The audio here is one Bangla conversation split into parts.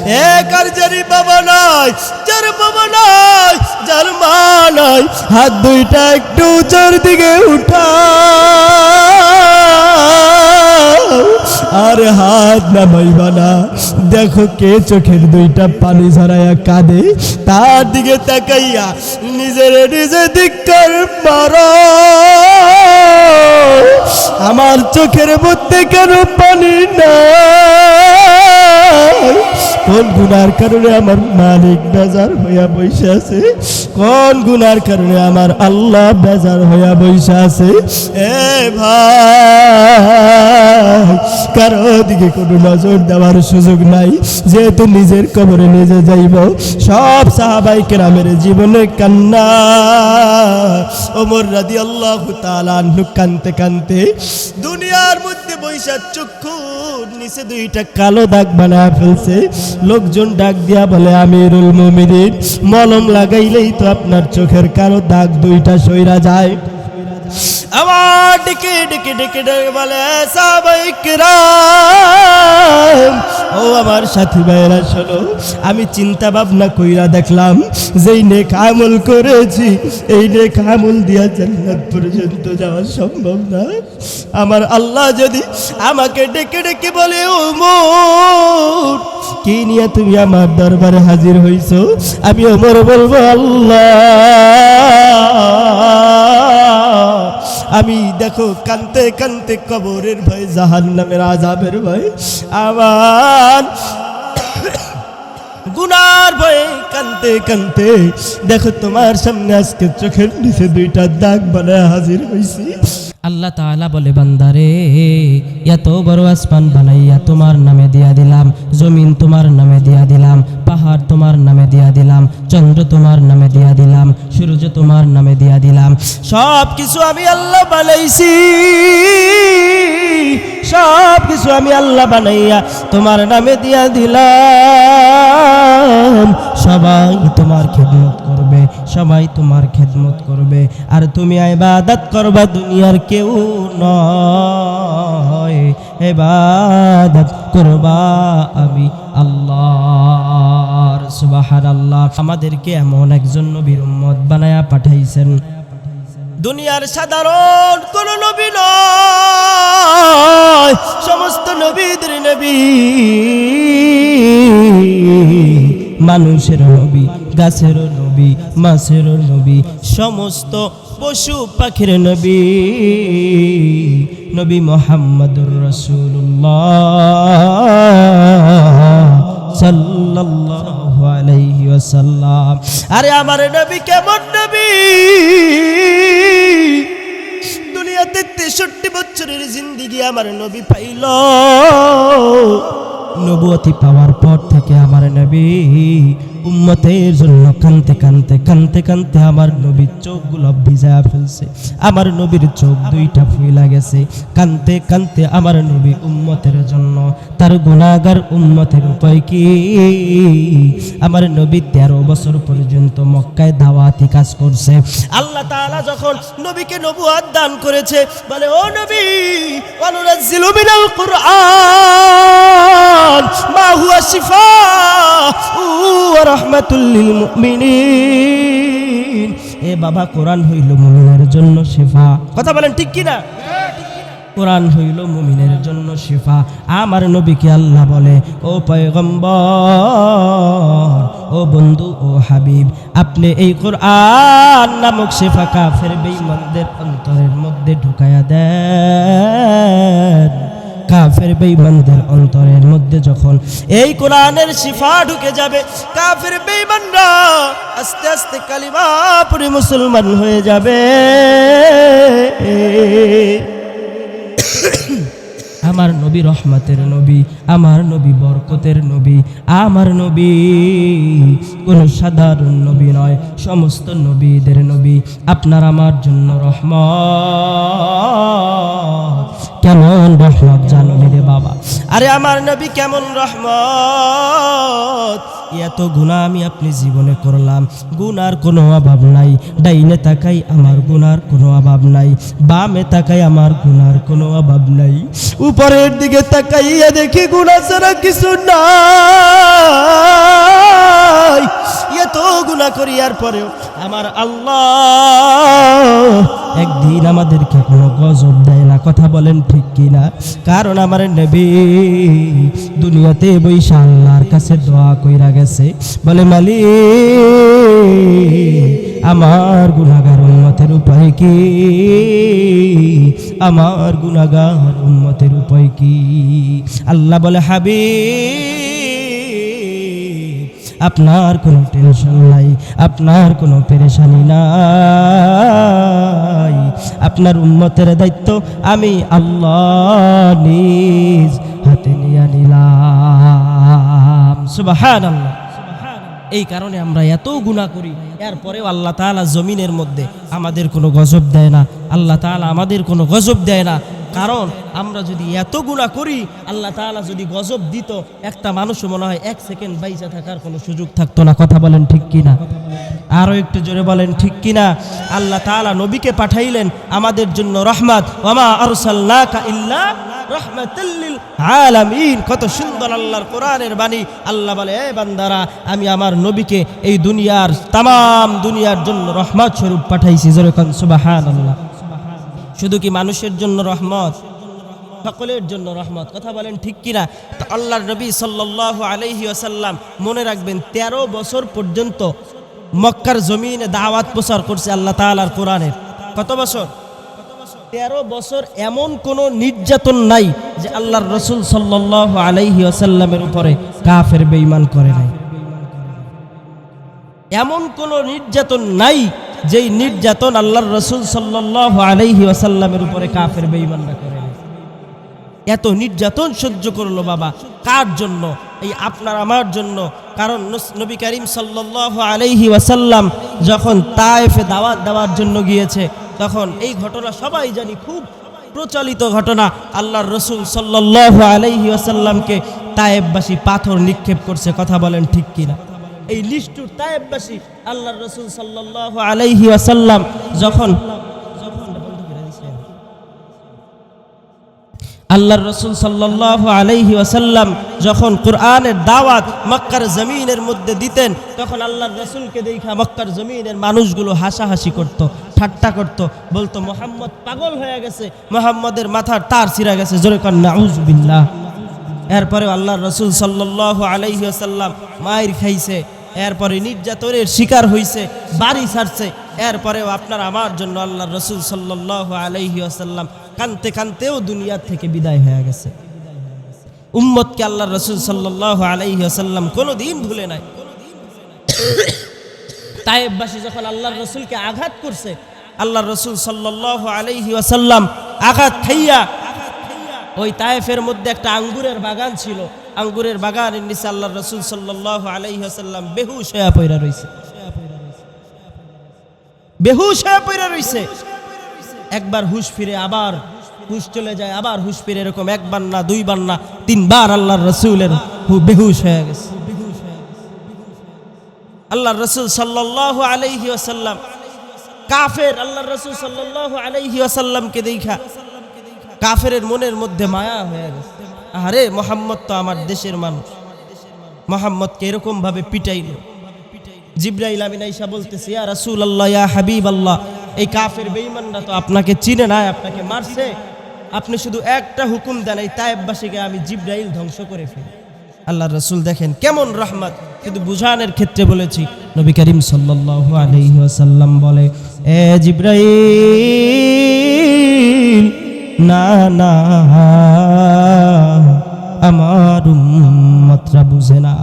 এক আর যারি বাবা নাই, যার বাবা নাই, যার মা নাই, হাত দুইটা একটু উঁচুর দিকে উঠাও আর হাত নামাইবা না। দেখো কে চোখের দুইটা পানি ঝরাইয়া কাঁদে, তার দিকে তাকাইয়া নিজের নিজে ধিক্কার মারো। আমার চোখের মধ্যে কেন পানি নাই? কোন গুনার কারণে আমার মালিক বেজার হইয়া বসে আছে? কোন গুনার কারণে আমার আল্লাহ বেজার হইয়া বসে আছে? এ ভাই, কারো দিকে কোনো নজর দেওয়ার সুযোগ নাই, যেহেতু নিজের কবরে নিজে যাইব। সব সাহাবায়ে কেরামের জীবনে কান্না। ওমর রাদিয়াল্লাহু তাআলা আনহু কানতে কানতে দুনিয়ার মধ্যে বৈশা চক্ষুর নিচে দুইটা কালো দাগ বানায় ফেলছে। লোকজন ডাক দিয়া বলে, আমিরুল মুমিনিন, মলম লাগাইলেই তো আপনার চোখের কালো দাগ দুইটা সইরা যায়। আমার ডেকে ডেকে ডেকে ডেকে বলে, সাহাবায়ে কেরাম, ও আমার সাথী ভাইয়েরা শোনো, আমি চিন্তা ভাবনা কইরা দেখলাম, যেই নেক আমল করেছি এই নেক আমল দিয়া জান্নাত পর্যন্ত যাওয়া সম্ভব না। আমার আল্লাহ যদি আমাকে ডেকে ডেকে বলে, ওমর, কি নিয়ে তুমি আমার দরবারে হাজির হইছো? আমি ওমর বলবো, আল্লাহ, আমি দেখো কানতে কানতে কবরের ভয়, জাহান্নামের আযাবের ভয়, আমার গুনার ভয়ে কানতে কানতে দেখো তোমার সামনে আজকে চোখের নিচে দুইটা দাগ বানায় হাজির হইছি। আল্লাহ তাআলা বলে, বান্দারে, এত বড় আসমান বানাইয়া তোমার নামে দিয়া দিলাম, জমিন তোমার নামে দিয়া দিলাম, পাহাড় তোমার নামে দিয়া দিলাম, চন্দ্র তোমার নামে দিয়া দিলাম, সূর্য তোমার নামে দিয়া দিলাম। সব কিছু আমি আল্লাহ বানাইছি, সব কিছু আমি আল্লাহ বানাইয়া তোমার নামে দিয়া দিলাম। সবাই তোমার খেদমত করবে, সবাই তোমার খেদমত করবে, আর তুমি ইবাদত করবা, দুনিয়ার কেউ নয়। ইবাদত করবা আমি আল্লাহর। সুবহানাল্লাহ। আমাদেরকে এমন একজন নবীর উম্মত বানায়া পাঠাইছেন, দুনিয়ার সাধারণ কোন নবী নয়, সমস্ত নবীদের নবী, মানুষের নবী, গাছেরও নবী, মাছেরও নবী, সমস্ত পশু পাখির নবী, নবী মুহাম্মদুর রাসূলুল্লাহ সাল্লাল্লাহু আলাইহি ওয়াসাল্লাম। আরে আমার নবী কেমন নবী? দুনিয়াতে 63 বছরের জিন্দেগি আমার নবী পাইল। নবুয়তি পাওয়ার পর থেকে আমার নবী উম্মতের জন্য কানতে কানতে কানতে কানতে আমার নবীর চোখগুলো ভিজায়া ফেলছে। আমার নবীর চোখ দুইটা ফুইলা গেছে কানতে কানতে। আমার নবী উম্মতের জন্য, তার গুনাহগার উম্মতের উপায় কি? আমার নবী 13 বছর পর্যন্ত মক্কায় দাওয়াতি কাজ করছে। আল্লাহ তাআলা যখন নবীকে নবুয়ত দান করেছে, বলে, ও নবী, ওয়ানুনাজ্জিলু মিনাল কুরআন মা হুয়া শিফাউ ওয়া রাহমাতুল লিল মুমিনিন। এ বাবা, কোরআন হইল মুমিনের জন্য শিফা। কথা বলেন ঠিক কি না? কোরআন হইল মুমিনের জন্য শিফা। আমার নবীকে আল্লাহ বলে, ও পয়গম্বর, ও বন্ধু, ও হাবিব, আপনি এই কোরআন নামক শিফা কাফের বেঈমানদের অন্তরের মধ্যে ঢুকায়া দেন। কাফের বেঈমানদের অন্তরের মধ্যে যখন এই কোরআনের শিফা ঢুকে যাবে, কাফের বেঈমানরা আস্তে আস্তে কালিমা পড়ে মুসলমান হয়ে যাবে। আমার নবী রহমতের নবী, আমার নবী বরকতের নবী, আমার নবী কোন সাধারণ নবী নয়, সমস্ত নবীদের নবী। আপনার আমার জন্য রহমত। কেমন রহমত জানো রে বাবা? আরে আমার নবী কেমন রহমত! এত গুনাহ আমি আপনি জীবনে করলাম, গুনার কোনো অভাব নাই। ডাইনে তাকাই, আমার গুনার কোনো অভাব নাই। বামে তাকাই, আমার গুনার কোনো অভাব নাই। উপরের দিকে তাকাইয়া দেখি গুনাহ ছাড়া কিছু নাই। করি, আর পরেও আমার আল্লাহ একদিন আমাদেরকে কোনো গজব দেয় না। কথা বলেন ঠিক কিনা? কারণ আমার নবী দুনিয়াতে বৈশা আল্লাহর কাছে দোয়া কইরা গেছে, বলে মালিক আমার গুনাহগার উম্মতের উপায় কি, আমার গুনাহগার উম্মতের উপায় কি? আল্লাহ বলে হাবিব আপনার কোনো টেনশন নাই, আপনার কোনো পেরেশানি নাই, আপনার উম্মতের দায়িত্ব আমি আল্লাহ নিজ হাতে নিয়ে নিলাম। সুবহানাল্লাহ। এই কারণে আমরা এত গুনাহ করি, এরপরেও আল্লাহ তাআলা জমিনের মধ্যে আমাদের কোনো গজব দেয় না। আল্লাহ তাআলা আমাদের কোনো গজব দেয় না, কারণ আমরা যদি এত গুনাহ করি, আল্লাহ তাআলা যদি গজব দিত, একটা মানুষও মনে হয় 1 সেকেন্ড বাইচা থাকার কোনো সুযোগ থাকতো না। কথা বলেন ঠিক কিনা? আরো একটু জোরে বলেন ঠিক কিনা? আল্লাহ তাআলা নবীকে পাঠাইলেন আমাদের জন্য রহমত, ওয়ামা আরসালনাকা ইল্লা রাহমাতাল লিল আলামিন। কত সুন্দর আল্লাহর কোরআনের বাণী। আল্লাহ বলে, এ বান্দারা, আমি আমার নবীকে এই দুনিয়ার তামাম দুনিয়ার জন্য রহমত স্বরূপ পাঠাইছি। জোরে কোন সুবহানাল্লাহ। শুধু কি মানুষের জন্য রহমত? সকলের জন্য রহমত। কথা বলেন ঠিক কিনা? তো আল্লাহর নবী সাল্লাল্লাহু আলাইহি ওয়াসাল্লাম মনে রাখবেন 13 বছর পর্যন্ত মক্কার জমিনে দাওয়াত প্রচার করছে আল্লাহ তাআলার কোরআনের। কত বছর? 13 বছর। এমন কোনো নির্যাতন নাই যে আল্লাহর রাসূল সাল্লাল্লাহু আলাইহি ওয়াসাল্লামের উপরে কাফের বেঈমান করে নাই। এমন কোনো নির্যাতন নাই যেই নির্যাতন আল্লাহর রাসূল সাল্লাল্লাহু আলাইহি ওয়াসাল্লামের উপরে কাফের বেঈমানরা করে নাই। এত নির্যাতন সহ্য করলো বাবা, কার জন্য? এই আপনার আমার জন্য। কারণ নবী করিম সাল্লাল্লাহু আলাইহি ওয়াসাল্লাম যখন তায়েফে দাওয়াত দেওয়ার জন্য গিয়েছে, তখন এই ঘটনা সবাই জানি, খুব প্রচলিত ঘটনা। আল্লাহর রাসূল সাল্লাল্লাহু আলাইহি ওয়াসাল্লামকে তায়েফবাসী পাথর নিক্ষেপ করছে। কথা বলেন ঠিক কিনা? এই নিষ্ঠুর তায়েফবাসী আল্লাহর রাসূল সাল্লাল্লাহু আলাইহি ওয়াসাল্লাম যখন আল্লাহর রাসূল সাল্লাল্লাহু আলাইহি ওয়াসাল্লাম যখন কোরআনের দাওয়াত মক্কার জমিনের মধ্যে দিতেন, তখন আল্লাহর রাসূলকে দেখা মক্কার জমিনের মানুষগুলো হাসাহাসি করত, ঠাট্টা করত, বলতো মুহাম্মদ পাগল হয়ে গেছে, মুহাম্মদের মাথার তার ছিঁড়া গেছে। জোরে কর নাউযুবিল্লাহ। এরপরে আল্লাহর রাসূল সাল্লাল্লাহু আলাইহি ওয়াসাল্লাম মাইর খাইছে, এরপরে নির্যাতনের শিকার হইছে, বাড়ি ছাড়ছে। এরপরেও আপনার আমার জন্য আল্লাহর রাসূল সাল্লাল্লাহু আলাইহি ওয়াসাল্লাম কানতে কানতেও দুনিয়া থেকে বিদায় হয়ে গেছে। উম্মতকে আল্লাহর রাসূল সাল্লাল্লাহু আলাইহি ওয়াসাল্লাম কোনোদিন ভুলে নাই। তায়েফবাসী যখন আল্লাহর রাসূলকে আঘাত করছে, আল্লাহর রাসূল সাল্লাল্লাহু আলাইহি ওয়াসাল্লাম আঘাত খাইয়া, ওই তায়েফের মধ্যে একটা আঙ্গুরের বাগান ছিল, আঙ্গুরের বাগানের নিচে আল্লাহর রাসূল সাল্লাল্লাহু আলাইহি ওয়াসাল্লাম বেহুশ হয়ে পড়ে রইছে, বেহুশ হয়ে পড়ে রইছে। একবার হুশ ফিরে, আবার হুশ চলে যায়, আবার হুশ ফিরে, এরকম একবার না, দুইবার না, 3 বার আল্লাহর রাসূলের বেহুশ হয়ে গেছে। আল্লাহর রাসূল সাল্লাল্লাহু আলাইহি ওয়াসাল্লাম কাফের আল্লাহর রাসূল সাল্লাল্লাহু আলাইহি ওয়াসাল্লামকে দেখা কাফেরের মনের মধ্যে মায়া হয়ে গেছে। আরে মুহাম্মদ তো আমার দেশের মানুষ, মুহাম্মদকে এরকম ভাবে পিটাইলো। জিবরাইল আমিন আয়েশা বলতেছে, ইয়া রাসূলুল্লাহ, ইয়া হাবিবাল্লাহ, এই কাফের বেঈমানরা তো আপনাকে চিনে না, আপনাকে মারছে, আপনি শুধু একটা হুকুম দেন, এই তায়েফবাসীকে আমি জিবরাইল ধ্বংস করে ফেলি। আল্লাহর রাসূল দেখেন কেমন রহমত, কিন্তু বুঝানোর ক্ষেত্রে বলেছি। নবী করিম সাল্লাল্লাহু আলাইহি ওয়াসাল্লাম বলে, এ জিবরাইল, না না, আমার উম্মতরা বুঝে না।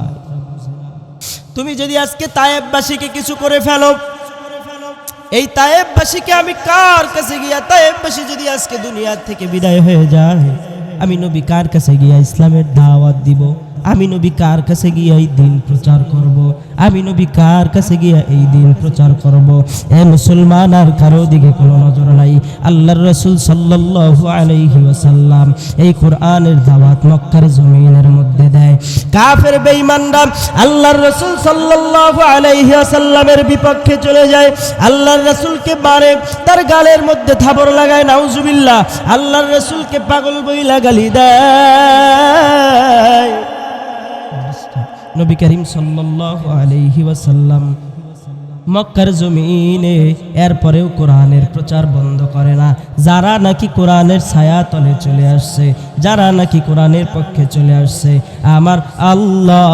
তুমি যদি আজকে তায়েফবাসীকে কিছু করে ফেলো, এই তায়েফবাসীকে আমি কার কাছে গিয়া, তায়েফবাসী যদি আজকে দুনিয়া থেকে বিদায় হয়ে যায়, আমি নবী কার কাছে গিয়া ইসলামের দাওয়াত দিব? আমি নবী কার কাছে গিয়া এই দিন প্রচার করব? আমি নবী কার কাছে গিয়া এই দিন প্রচার করব? এ মুসলমান, আর কারো দিকে কোনো নজর নাই। আল্লাহর রাসূল সাল্লাল্লাহু আলাইহি ওয়াসাল্লাম এই কোরআনের দাওয়াত মক্কার জমিনের মধ্যে দেয়। কাফের বেঈমানরা আল্লাহর রাসূল সাল্লাল্লাহু আলাইহি ওয়াসাল্লামের বিপক্ষে চলে যায়, আল্লাহর রাসূলকে মারে, তার গালের মধ্যে থাবর লাগায়, নাউযুবিল্লাহ। আল্লাহর রাসূলকে পাগল বইলা গালি দেয়। নবী করিম সাল্লাল্লাহু আলাইহি ওয়াসাল্লাম মক্কার জমিনে, এরপরেও কোরআনের প্রচার বন্ধ করে না। যারা নাকি কোরআনের ছায়া তলে চলে আসছে, যারা নাকি কোরআনের পক্ষে চলে আসছে, আমার আল্লাহ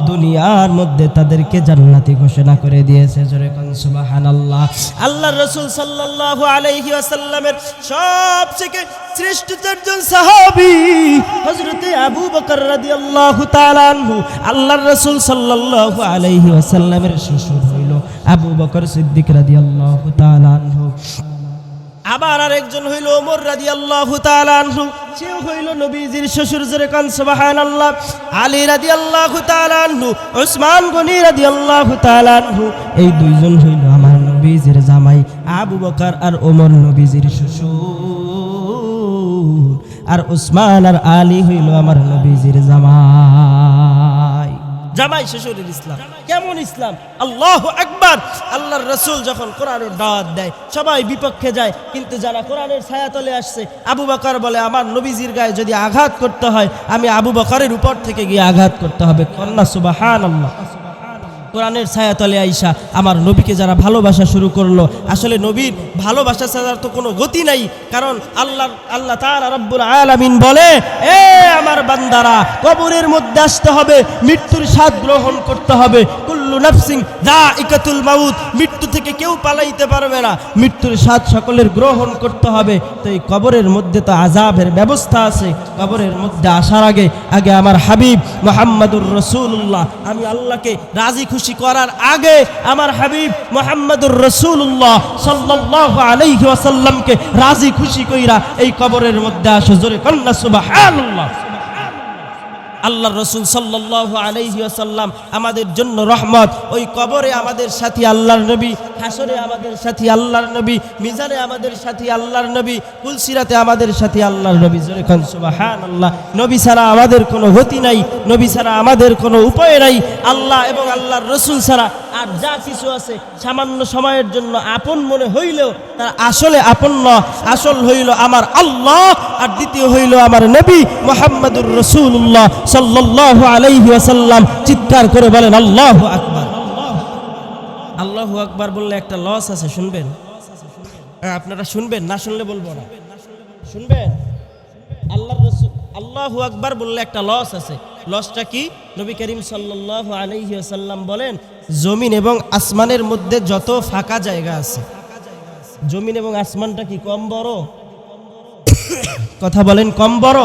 দুনিয়ার মধ্যে তাদেরকে জান্নাতি ঘোষণা করে দিয়েছে। জোরে কোন সুবহানাল্লাহ। আল্লাহর রাসূল সাল্লাল্লাহু আলাইহি ওয়াসাল্লামের সবথেকে শ্রেষ্ঠ চারজন সাহাবী হযরতে আবু বকর রাদিয়াল্লাহু তাআলা আনহু, আল্লাহর রাসূল সাল্লাল্লাহু আলাইহি ওয়াসাল্লামের শ্বশুর হইল আবু বকর সিদ্দিক রাদিয়াল্লাহু তাআলা আনহু। আবার আরেকজন হইল ওমর রাদিয়াল্লাহু তাআলা আনহু, সেও হইল নবীজির শ্বশুর। জোরে কোন সুবহানাল্লাহ। আলী রাদিয়াল্লাহু তাআলা আনহু, উসমান গনি রাদিয়াল্লাহু তাআলা আনহু, এই দুইজন হইল আমার নবীজির জামাই। আবু বকর আর ওমর নবীজির শ্বশুর, আর উসমান আর আলী হইল আমার নবীজির জামাই। জামাই শ্বশুরের ইসলাম কেমন ইসলাম! আল্লাহু আকবার। আল্লাহর রাসূল যখন কোরআনের দাওয়াত দেয় সবাই বিপক্ষে যায়, কিন্তু যারা কোরআনের ছায়াতলে আসছে, আবু বকর বলে আমার নবীজির গায়ে যদি আঘাত করতে হয় আমি আবু বকরের উপর থেকে গিয়ে আঘাত করতে হবে। কন্যা সুবহানাল্লাহ। কোরআনের ছায়াতলে আইসা আমার নবীকে যারা ভালোবাসা শুরু করলো, আসলে নবীর ভালোবাসা ছাড়া তো কোনো গতি নাই। কারণ আল্লাহ তাআলা রব্বুল আলামিন বলে, এ আমার বান্দারা, কবরের মধ্যে আসতে হবে, মৃত্যুর স্বাদ গ্রহণ করতে হবে। কুল্লু নাফসিন যায়িকাতুল মাউত, মৃত্যু থেকে কেউ পালাইতে পারবে না, মৃত্যুর স্বাদ সকলের গ্রহণ করতে হবে। তো এই কবরের মধ্যে তো আযাবের ব্যবস্থা আছে। কবরের মধ্যে আসার আগে আমার হাবিব মুহাম্মাদুর রাসূলুল্লাহ, আমি আল্লাহকে রাজি খুশি করার আগে আমার হাবিব মুহাম্মাদুর রাসূলুল্লাহ সাল্লাল্লাহু আলাইহি ওয়াসাল্লামকে রাজি খুশি কইরা এই কবরের মধ্যে আসো। জোরে কন্না সুবহানাল্লাহ। আল্লাহর রাসূল সাল্লাল্লাহু আলাইহি ওয়াসাল্লাম আমাদের জন্য রহমত। ওই কবরে আমাদের সাথী আল্লাহর নবী, হাসরে আমাদের সাথী আল্লাহর নবী, মিজানে আমাদের সাথী আল্লাহর নবী, কুলসিরাতে আমাদের সাথী আল্লাহর নবী। জোরে কোন সুবহানাল্লাহ। নবী ছাড়া আমাদের কোনো গতি নাই, নবী ছাড়া আমাদের কোনো উপায় নাই। আল্লাহ এবং আল্লাহর রাসূল ছাড়া আর যা কিছু আছে সামান্য সময়ের জন্য আপন মনে হইলেও তার আসলে আপন নয়। আসল হইল আমার আল্লাহ, আর দ্বিতীয় হইল আমার নবী মুহাম্মাদুর রাসূলুল্লাহ সাল্লাল্লাহু আলাইহি ওয়াসাল্লাম। চিৎকার করে বলেন আল্লাহু আকবার। আল্লাহু আকবার বললে একটা লস আছে, শুনবেন? আপনারা শুনবেন? না শুনলে বলবো না, শুনবেন? আল্লাহর রাসূল আল্লাহু আকবার বললে একটা লস আছে। লসটা কি? নবী করিম সাল্লাল্লাহু আলাইহি ওয়াসাল্লাম বলেন, জমিন এবং আসমানের মধ্যে যত ফাঁকা জায়গা আছে, জমিন এবং আসমানটা কি কম বড়? কথা বলেন, কম বড়?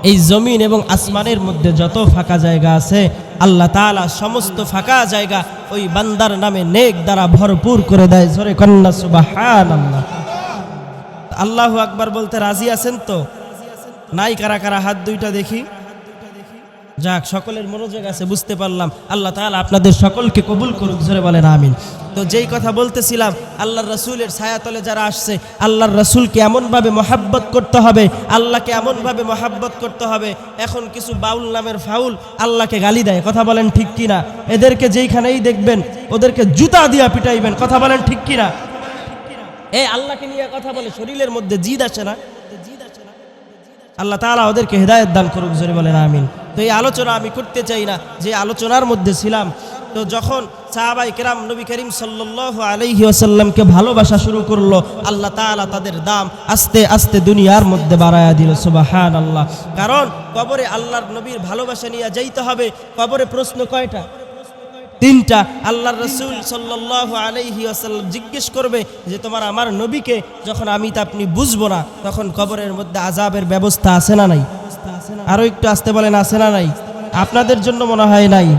এই জমিন এবং আসমানের মধ্যে যত ফাঁকা জায়গা আছে, আল্লাহ তাআলা সমস্ত ফাঁকা জায়গা ওই বান্দার নামে নেক দ্বারা ভরপুর করে দেয়। জোরে কন্না সুবহানাল্লাহ। আল্লাহু আকবার বলতে রাজি আছেন তো? নাই কারা কারা? হাত দুইটা দেখি। যাক, সকলের মনোযোগ আছে, বুঝতে পারলাম। আল্লাহ তাআলা আপনাদের সকলকে কবুল করুক। জোরে বলেন আমিন। তো যেই কথা বলতেছিলাম, আল্লাহর রাসূলের ছায়াতলে যারা আসছে, আল্লাহর রাসূলকে এমনভাবে মহাব্বত করতে হবে, আল্লাহকে এমনভাবে মহাব্বত করতে হবে। এখন কিছু বাউল নামের ফাউল আল্লাহকে গালি দেয়, কথা বলেন ঠিক কিনা? এদেরকে যেইখানেই দেখবেন ওদেরকে জুতা দিয়া পিটাইবেন, কথা বলেন ঠিক কিনা? এই আল্লাহকে নিয়ে কথা বলে, শরীরের মধ্যে জিদ আসে না? আল্লাহ তাআলা ওদেরকে হেদায়েত দান করুক। জোরে বলেন আমিন। তো এই আলোচনা আমি করতে চাই না, যে আলোচনার মধ্যে ছিলাম। তো যখন সাহাবায়ে কেরাম নবী করিম সাল্লাল্লাহু আলাইহি ওয়াসাল্লামকে ভালোবাসা শুরু করলো, আল্লাহ তাআলা তাদের দাম আস্তে আস্তে দুনিয়ার মধ্যে বাড়ায়া দিল। সুবহানাল্লাহ। কারণ কবরে আল্লাহর নবীর ভালোবাসা নিয়ে যাইতে হবে। কবরে প্রশ্ন কয়টা? তিনটা। আল্লাহর রাসূল সাল্লাল্লাহু আলাইহি ওয়াসাল্লাম জিজ্ঞেস করবে যে তোমার আমার নবীকে যখন আমি তা আপনি বুঝবো না, তখন কবরের মধ্যে আযাবের ব্যবস্থা আছে না নাই? আরো একটু আসতে বলেন, আছে না নাই? আপনাদের জন্য মনে হয় নাই,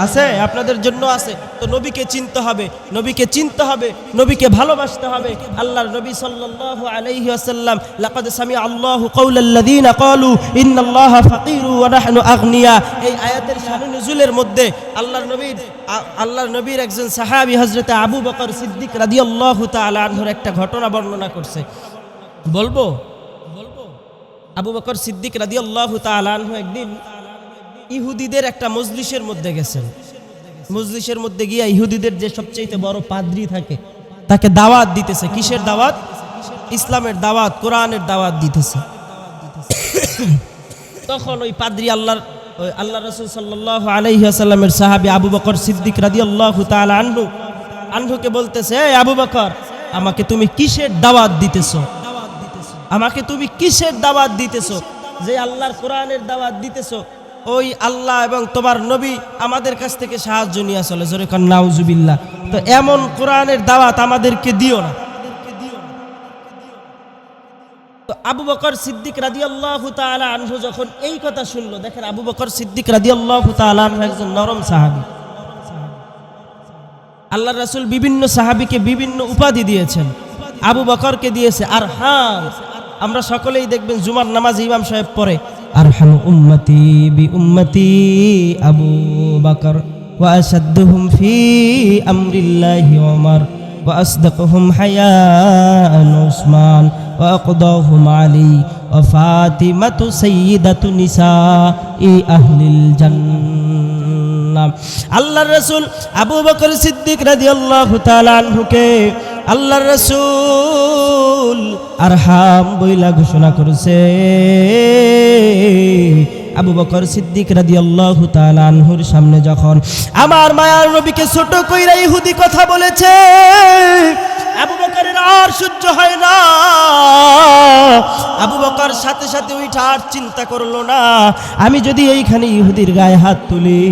আছে? আপনাদের জন্য আছে। তো নবীকে চিনতে হবে, নবীকে চিনতে হবে, নবীকে ভালোবাসতে হবে। আল্লাহর নবী সাল্লাল্লাহু আলাইহি ওয়াসাল্লাম, লাকাদ সামিআ আল্লাহু কাওলাল্লাযীনা ক্বালু ইন্নাল্লাহা ফাকীরু ওয়া নাহনু আগনিয়া, এই আয়াতের শানে নুজুলের মধ্যে আল্লাহর নবীর একজন সাহাবী হযরতে আবু বকর সিদ্দিক রাদিয়াল্লাহু তাআলা আনহুর একটা ঘটনা বর্ণনা করছে। বলবো? আবু বকর সিদ্দিক রাদিয়াল্লাহু তাআলা আনহু একদিন ইহুদিদের একটা মজলিসের মধ্যে গেছেন। মজলিসের মধ্যে গিয়া ইহুদিদের যে সবচেয়ে বড় পাদ্রী থাকে তাকে দাওয়াত দিতেছে। কিসের দাওয়াত? ইসলামের দাওয়াত, কোরআনের দাওয়াত দিতেছে। তখন ওই পাদ্রী আল্লাহর ওই আল্লাহ রাসূল সাল্লাল্লাহু আলাইহি ওয়াসাল্লামের সাহাবী আবু বকর সিদ্দিক রাদিয়াল্লাহু তাআলা আনহুকে বলতেছে, এই আবু বকর, আমাকে তুমি কিসের দাওয়াত দিতেছো? আমাকে তুমি কিসের দাওয়াত দিতেছো? যে আল্লাহর কোরআনের দাওয়াত দিতেছো, ওই আল্লাহ এবং তোমার নবী আমাদের কাছ থেকে সাহায্য নিয়ে চলে, জোরে কোন নাউজুবিল্লাহ। তো এমন কোরআনের দাওয়াত আমাদেরকে দিও না। তো আবু বকর সিদ্দিক রাদিয়াল্লাহু তাআলা আনহু যখন এই কথা শুনলো, দেখেন আবু বকর সিদ্দিক রাদিয়াল্লাহু তাআলা আনহু একজন নরম সাহাবী। আল্লাহর রাসূল বিভিন্ন সাহাবীকে বিভিন্ন উপাধি দিয়েছেন, আবু বকরকে দিয়েছে আরহাম। আমরা সকলেই দেখবেন জুমার নামাজ ইমাম সাহেব পড়ে, আরহামু উম্মতি বি উম্মতি আবু বকর ওয়া আশাদ্দুহুম ফি আমরিল্লাহি ওমর ওয়া আসদাকুহুম হায়াআন উসমান ওয়া আকদাহুম আলী ওয়া ফাতিমাতু সাইয়্যিদাতু নিসাই আহলিল জান্নাহ। আল্লাহর রাসূল আবু বকর সিদ্দিক রাদিয়াল্লাহু তাআলা আনহুকে আল্লাহর রাসূল আরহাম বইলা ঘোষণা করেছে। আবু বকর সিদ্দিক রাদিয়াল্লাহু তাআলা আনহুর সামনে যখন আমার মায়ার নবীকে ছোট কইরা ইহুদি কথা বলেছে, আবু বকরের আর সহ্য হয় না। আবু বকর সাথে সাথে উঠা আর চিন্তা করলো না, আমি যদি এইখানে ইহুদির গায়ে হাত তুলি,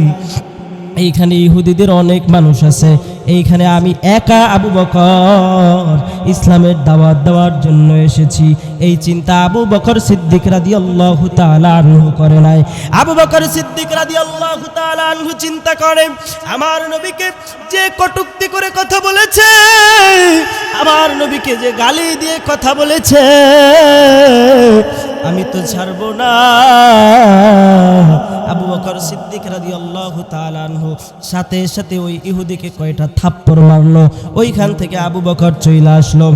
এইখানে ইহুদিদের অনেক মানুষ আছে, এইখানে আমি একা আবু বকর ইসলামের দাওয়াত দেওয়ার জন্য এসেছি, এই চিন্তা আবু বকর সিদ্দিক রাদিয়াল্লাহু তাআলা আনহু করে নাই। আবু বকর সিদ্দিক রাদিয়াল্লাহু তাআলা আনহু চিন্তা করে, আমার নবীকে যে কটূক্তি করে কথা বলেছে, আমার নবীকে যে গালি দিয়ে কথা বলেছে, আমি তো ছাড়বো না। আবু বকর সিদ্দিক রাদিয়াল্লাহু তাআলা আনহু সাথে সাথে ওই ইহুদিকে কয়টা থাপ্পড় মারলো, ওইখান থেকে আবু বকর চলে আসলো।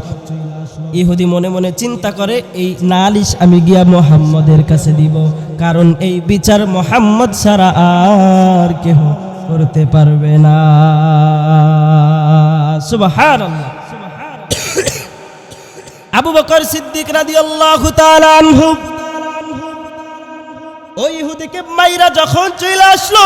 ইহুদি মনে মনে চিন্তা করে, এই নালিশ আমি গিয়া মুহাম্মদের কাছে দিব, কারণ এই বিচার মুহাম্মদ ছাড়া আর কেউ করতে পারবে না। সুবহানাল্লাহ। আবু বকর সিদ্দিক রাদিয়াল্লাহু তাআলা আনহু ওই ইহুদিকে মাইরা যখন চলে আসলো,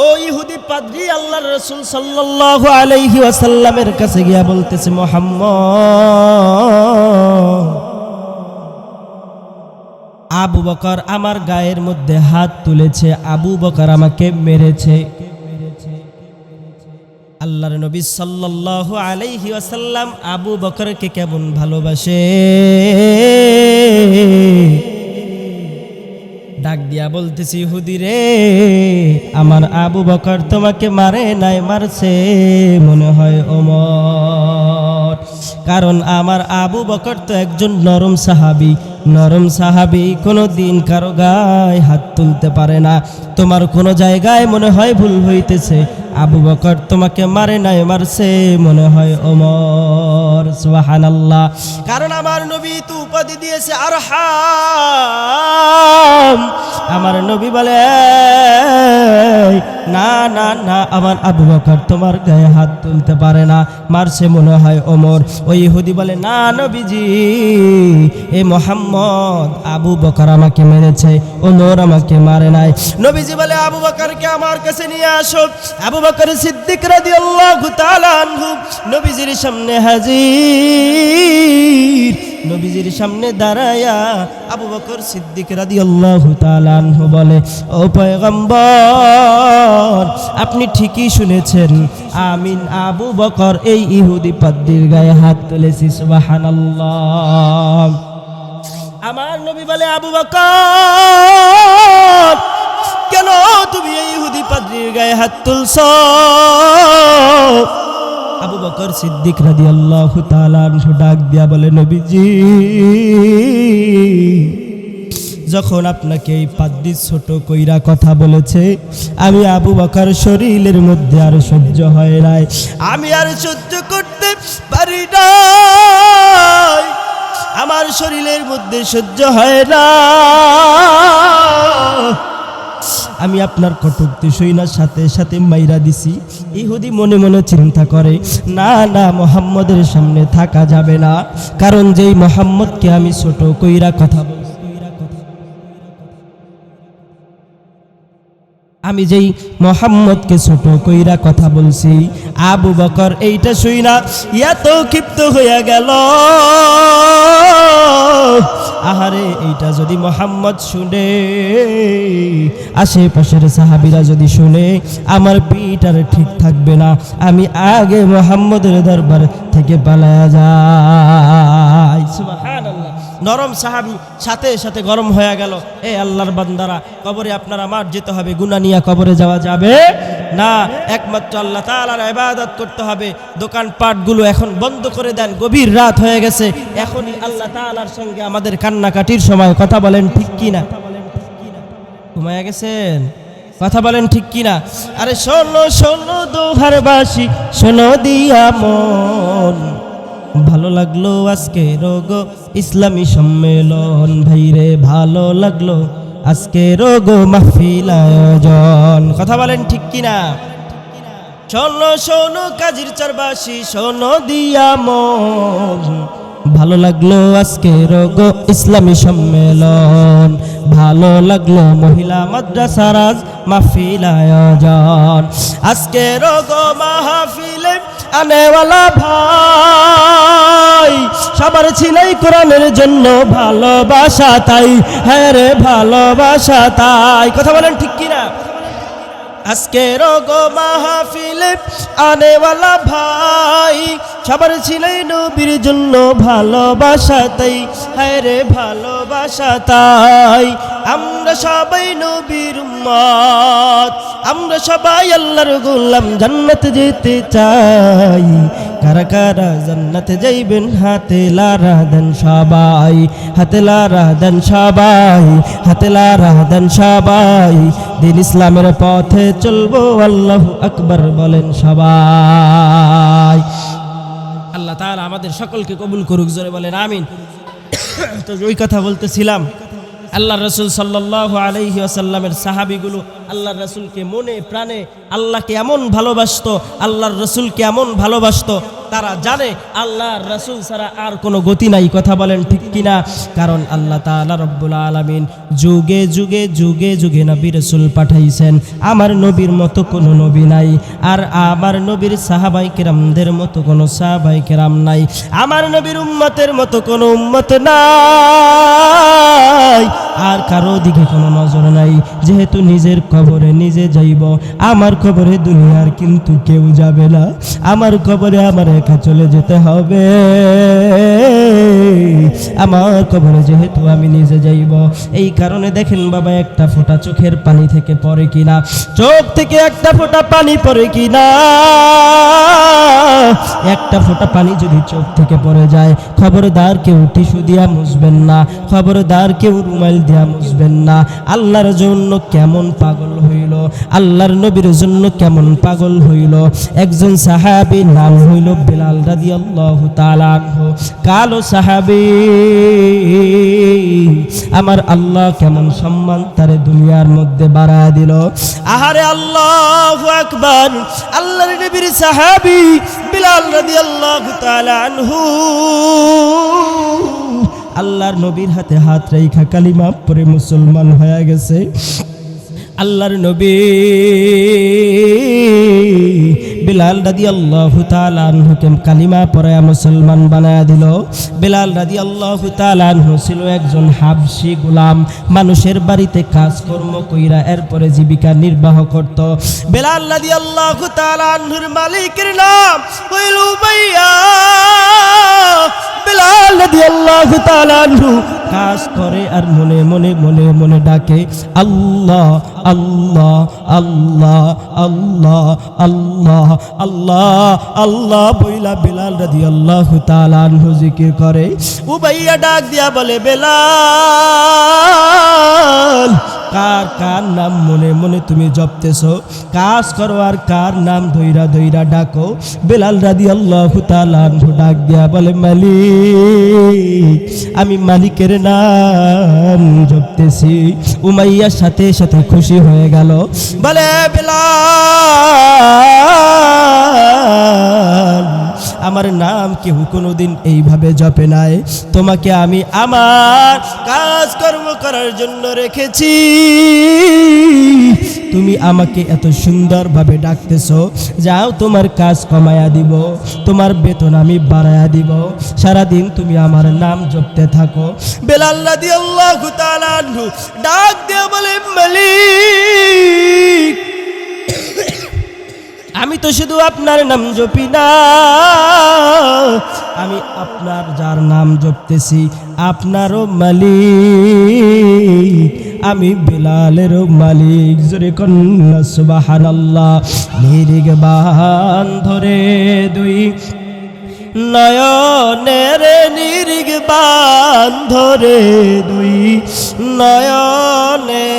ওই ইহুদি পাদ্রী আল্লাহর রাসূল সাল্লাল্লাহু আলাইহি ওয়াসাল্লামের কাছে গিয়া বলতেছে, মুহাম্মদ, আবু বকর আমার গায়ের মধ্যে হাত তুলেছে, আবু বকর আমাকে মেরেছে। আল্লাহর নবী সাল্লাল্লাহু আলাইহি ওয়াসাল্লাম আবু বকরকে কেমন ভালোবাসে, ডাক দিয়া বলতেছি, ইহুদি রে, আমার আবু বকর তোমাকে মারে নাই, মারছে মনে হয় ওমর, কারণ আমার আবু বকর তো একজন নরম সাহাবী, নরম সাহাবী কোনো দিন কারো গায়ে হাত তুলতে পারে না, তোমার কোনো জায়গায় মনে হয় ভুল হইতেছে, আবু বকর তোমাকে মারে নাই, মারছে মনে হয় ওমর। সুবহানাল্লাহ। কারণ আমার নবী তো উপাধি দিয়েছে আরহাম। আমার নবী বলে, না না না, আমার আবু বকর তোমার গায়ে হাত তুলতে পারে না, মারছে মনে হয় ওমর। ওই ইহুদি বলে, না নবীজি, এ মুহাম্মদ, আবু বকর আমাকে মেরেছে, ওমর আমাকে মারে নাই। নবীজি বলে, আবু বকরকে আমার কাছে নিয়ে আসো। আবু বকর সিদ্দিক রাদিয়াল্লাহু তাআলা আনহু নবীজির সামনে হাজির। নবীজির সামনে দাঁড়ায়া আবু বকর সিদ্দিক রাদিয়াল্লাহু তাআলা আনহু বলে, ও পয়গম্বর, আপনি ঠিকই শুনেছেন, আমিন আবু বকর এই ইহুদি পাদ্রীর গায়ে হাত তুলেছি। সুবহানাল্লাহ। আমার নবী বলে, আবু বকর, কেন তুমি এই ইহুদি পাদ্রীর গায়ে হাত তুলছো? আবু বকর সিদ্দিক রাদিয়াল্লাহু তাআলা আনহু ডাক দিয়া বলে, নবীজি, যখন আপনাকে এই পাদ্রী ছোট কইরা কথা বলেছে, আমি আবু বকর শরীরের মধ্যে আর সহ্য হয় নাই, আমি আর সহ্য করতে পারি না, আমার শরীরের মধ্যে সহ্য হয় না, আমি আপনার কটূক্তি শুইনা সাথে সাথে মাইরা দিছি। ইহুদি মনে মনে চিন্তা করে, না না, মুহাম্মদের সামনে থাকা যাবে না, কারণ যেই মুহাম্মদকে আমি ছোট কইরা কথা বলছি, আমি যেই মোহাম্মদকে ছোট কইরা কথা বলছি, আবু বকর এইটা শুই না এত ক্ষিপ্ত হইয়া গেল। আহারে, এইটা যদি মোহাম্মদ শুনে, আশেপাশের সাহাবীরা যদি শুনে, আমার পিঠ আর ঠিক থাকবে না, আমি আগে মোহাম্মদের দরবার থেকে পালায়া যাই। সুবহানাল্লাহ। নরম সাহাবী সাথে সাথে গরম হয়ে গেল। এ আল্লাহর বান্দারা, কবরে আপনার আমার যেতে হবে, গুনাহ নিয়ে কবরে যাওয়া যাবে না। একমাত্র আল্লাহ তাআলার ইবাদত করতে হবে। দোকানপাটগুলো এখন বন্ধ করে দেন, গভীর রাত হয়ে গেছে, এখনই আল্লাহ তাআলার সঙ্গে আমাদের কান্নাকাটির সময়। কথা বলেন ঠিক কিনা? ঘুমায়া গেছেন? কথা বলেন ঠিক কিনা? আরে শোনো শোনো দোহার বাসি, শোনো দিয়া মন, ভালো লাগলো আজকে রোগ ইসলামী সম্মেলন, ভাইরে ভালো লাগলো আজকে রোগ মাহফিল আয়োজন। কথা বলেন ঠিক কিনা? শোনো শোনো কাজীর চারবাসী, শোনো দিয়া মন, ভালো লাগলো আজকে রোগ ইসলামী সম্মেলন, ভালো লাগলো মহিলা মাদ্রাসার আজ মাহফিল আয়োজন। আজকে রোগ মাহফিলে আনেওয়ালা ভাই সবার ছিলাই কোরআনের জন্য ভালোবাসা তাই, হ্যাঁ রে ভালোবাসা তাই। কথা বলেন ঠিক কিনা? আজকে রোগ মাহফিলে আনেওয়ালা ভাই সবার ছিলাই নবীর জন্য ভালোবাসা তাই, হ্যাঁ রে ভালোবাসা তাই। আমরা সবাই নবীর উম্মত, আমরা সবাই আল্লাহর গোলাম, জান্নাতে যেতে চাই। কারা কারা জান্নাতে যাইবেন হাতে লারা দেন সবাই, হাতে লারা দেন সবাই, হাতে লারা দেন সবাই। দিন ইসলামের পথে চলবো, আল্লাহু আকবার বলেন সবাই। আল্লাহ তাআলা আমাদের সকলকে কবুল করুক, জোরে বলেন আমিন। তো ওই কথা বলতেছিলাম, আল্লাহ রসুল সাল্লাল্লাহু আলাইহি ওয়াসাল্লামের সাহাবীগুলো আল্লাহর রসুলকে মনে প্রাণে আল্লাহকে এমন ভালোবাসতো, আল্লাহর রসুলকে এমন ভালোবাসতো, তারা জানে আল্লাহর রসুল ছাড়া আর কোনো গতি নাই। কথা বলেন ঠিক কিনা? কারণ আল্লাহ তাআলা রব্বুল আলামিন যুগে যুগে যুগে যুগে নবী রসুল পাঠাইছেন, আমার নবীর মতো কোনো নবী নাই, আর আমার নবীর সাহাবাই কেরামদের মতো কোনো সাহাবাই কেরাম নাই, আমার নবীর উম্মতের মতো কোনো উম্মত নাই, আর কারো দিকে কোনো নজর নাই। যেহেতু নিজের কবরে নিজে যাইব, আমার কবরে দুনিয়ার কিন্তু কেউ যাবে না, আমার কবরে আমার একা চলে যেতে হবে। আমার কবরে যেহেতু আমি নিজে যাইব, এই কারণে দেখেন বাবা, একটা ফোঁটা চোখের পানি থেকে পড়ে কিনা, চোখ থেকে একটা ফোঁটা পানি পড়ে কিনা, একটা ফোঁটা পানি যদি চোখ থেকে পড়ে যায়, খবরদার কেউ টিস্যু দিয়া মুছবেন না, খবরদার কেউ রুমাল দিয়া মুছবেন না। আল্লাহর জন্য কেমন পাগল হইল, আল্লাহর নবীর জন্য কেমন পাগল হইল। একজন সাহাবী নাম হইল বেলাল রাদিয়াল্লাহু তাআলা আনহু, কালো সাহাবী। আমার আল্লাহ কেমন সম্মান তারে দুনিয়ার মধ্যে বাড়ায় দিল। আহারে আল্লাহু আকবার, আল্লাহর নবীর সাহাবী বেলাল রাদিয়াল্লাহু তাআলা আনহু আল্লাহর নবীর হাতে হাত রাইখা কালিমা পড়ে মুসলমান হয়ে গেছে। আল্লাহর নবী বেলাল রাদিয়াল্লাহু তাআলা আনহুকে কালিমা পড়ায়া মুসলমান বানায়া দিল। বেলাল রাদিয়াল্লাহু তাআলা আনহু ছিল একজন হাবশী গোলাম, মানুষের বাড়িতে কাজকর্ম কইরা এরপরে জীবিকা নির্বাহ করত। বেলাল রাদিয়াল্লাহু তাআলা আনহুর মালিকের নাম হইল উমাইয়া। বেলাল রাদিয়াল্লাহু তাআলা আনহু কাজ করে আর মনে মনে মনে মনে ডাকে আল্লাহ আল্লাহ আল্লাহ আল্লাহ আল্লাহ আল্লাহ আল্লাহ বইলা বেলাল রাদিয়াল্লাহু তাআলা আনহু জিকির করে। উমাইয়া ডাক দিয়া বলে, বেলাল, কার কার নাম মনে মনে তুমি জপতেছো? কাজ করো আর কার নাম ধইরা ধইরা ডাকো? বেলাল রাদিয়াল্লাহু তাআলা আনহু ডাক দিয়া বলে, মালিক, আমি মালিকের নাম জপতেছি। উমাইয়ার সাথে সাথে খুশি হয়ে গেল, বলে, বেলাল, আমার নাম কেউ কোনোদিন এইভাবে জপে নাই, তোমাকে আমি আমার কাজ কর্ম করার জন্য রেখেছি, তুমি আমাকে এত সুন্দরভাবে ডাকতেছো, যাও তোমার কাজ কমায়া দিব, তোমার বেতন আমি বাড়ায়া দিব, সারাদিন তুমি আমার নাম জপতে থাকো। বেলাল রাদিয়াল্লাহু তাআলা আনহু ডাক দিয়ে বলে, মালিক, আমি তো শুধু আপনার নাম জপি না, আমি আপনার যার নাম জপতেছি আপনারও মালিক, আমি বেলালেরও মালিক। জোরে কন্যা সুবহানাল্লাহ। নিরিগ বান ধরে দুই নয়নের, নিরিগ বান ধরে দুই নয়নে,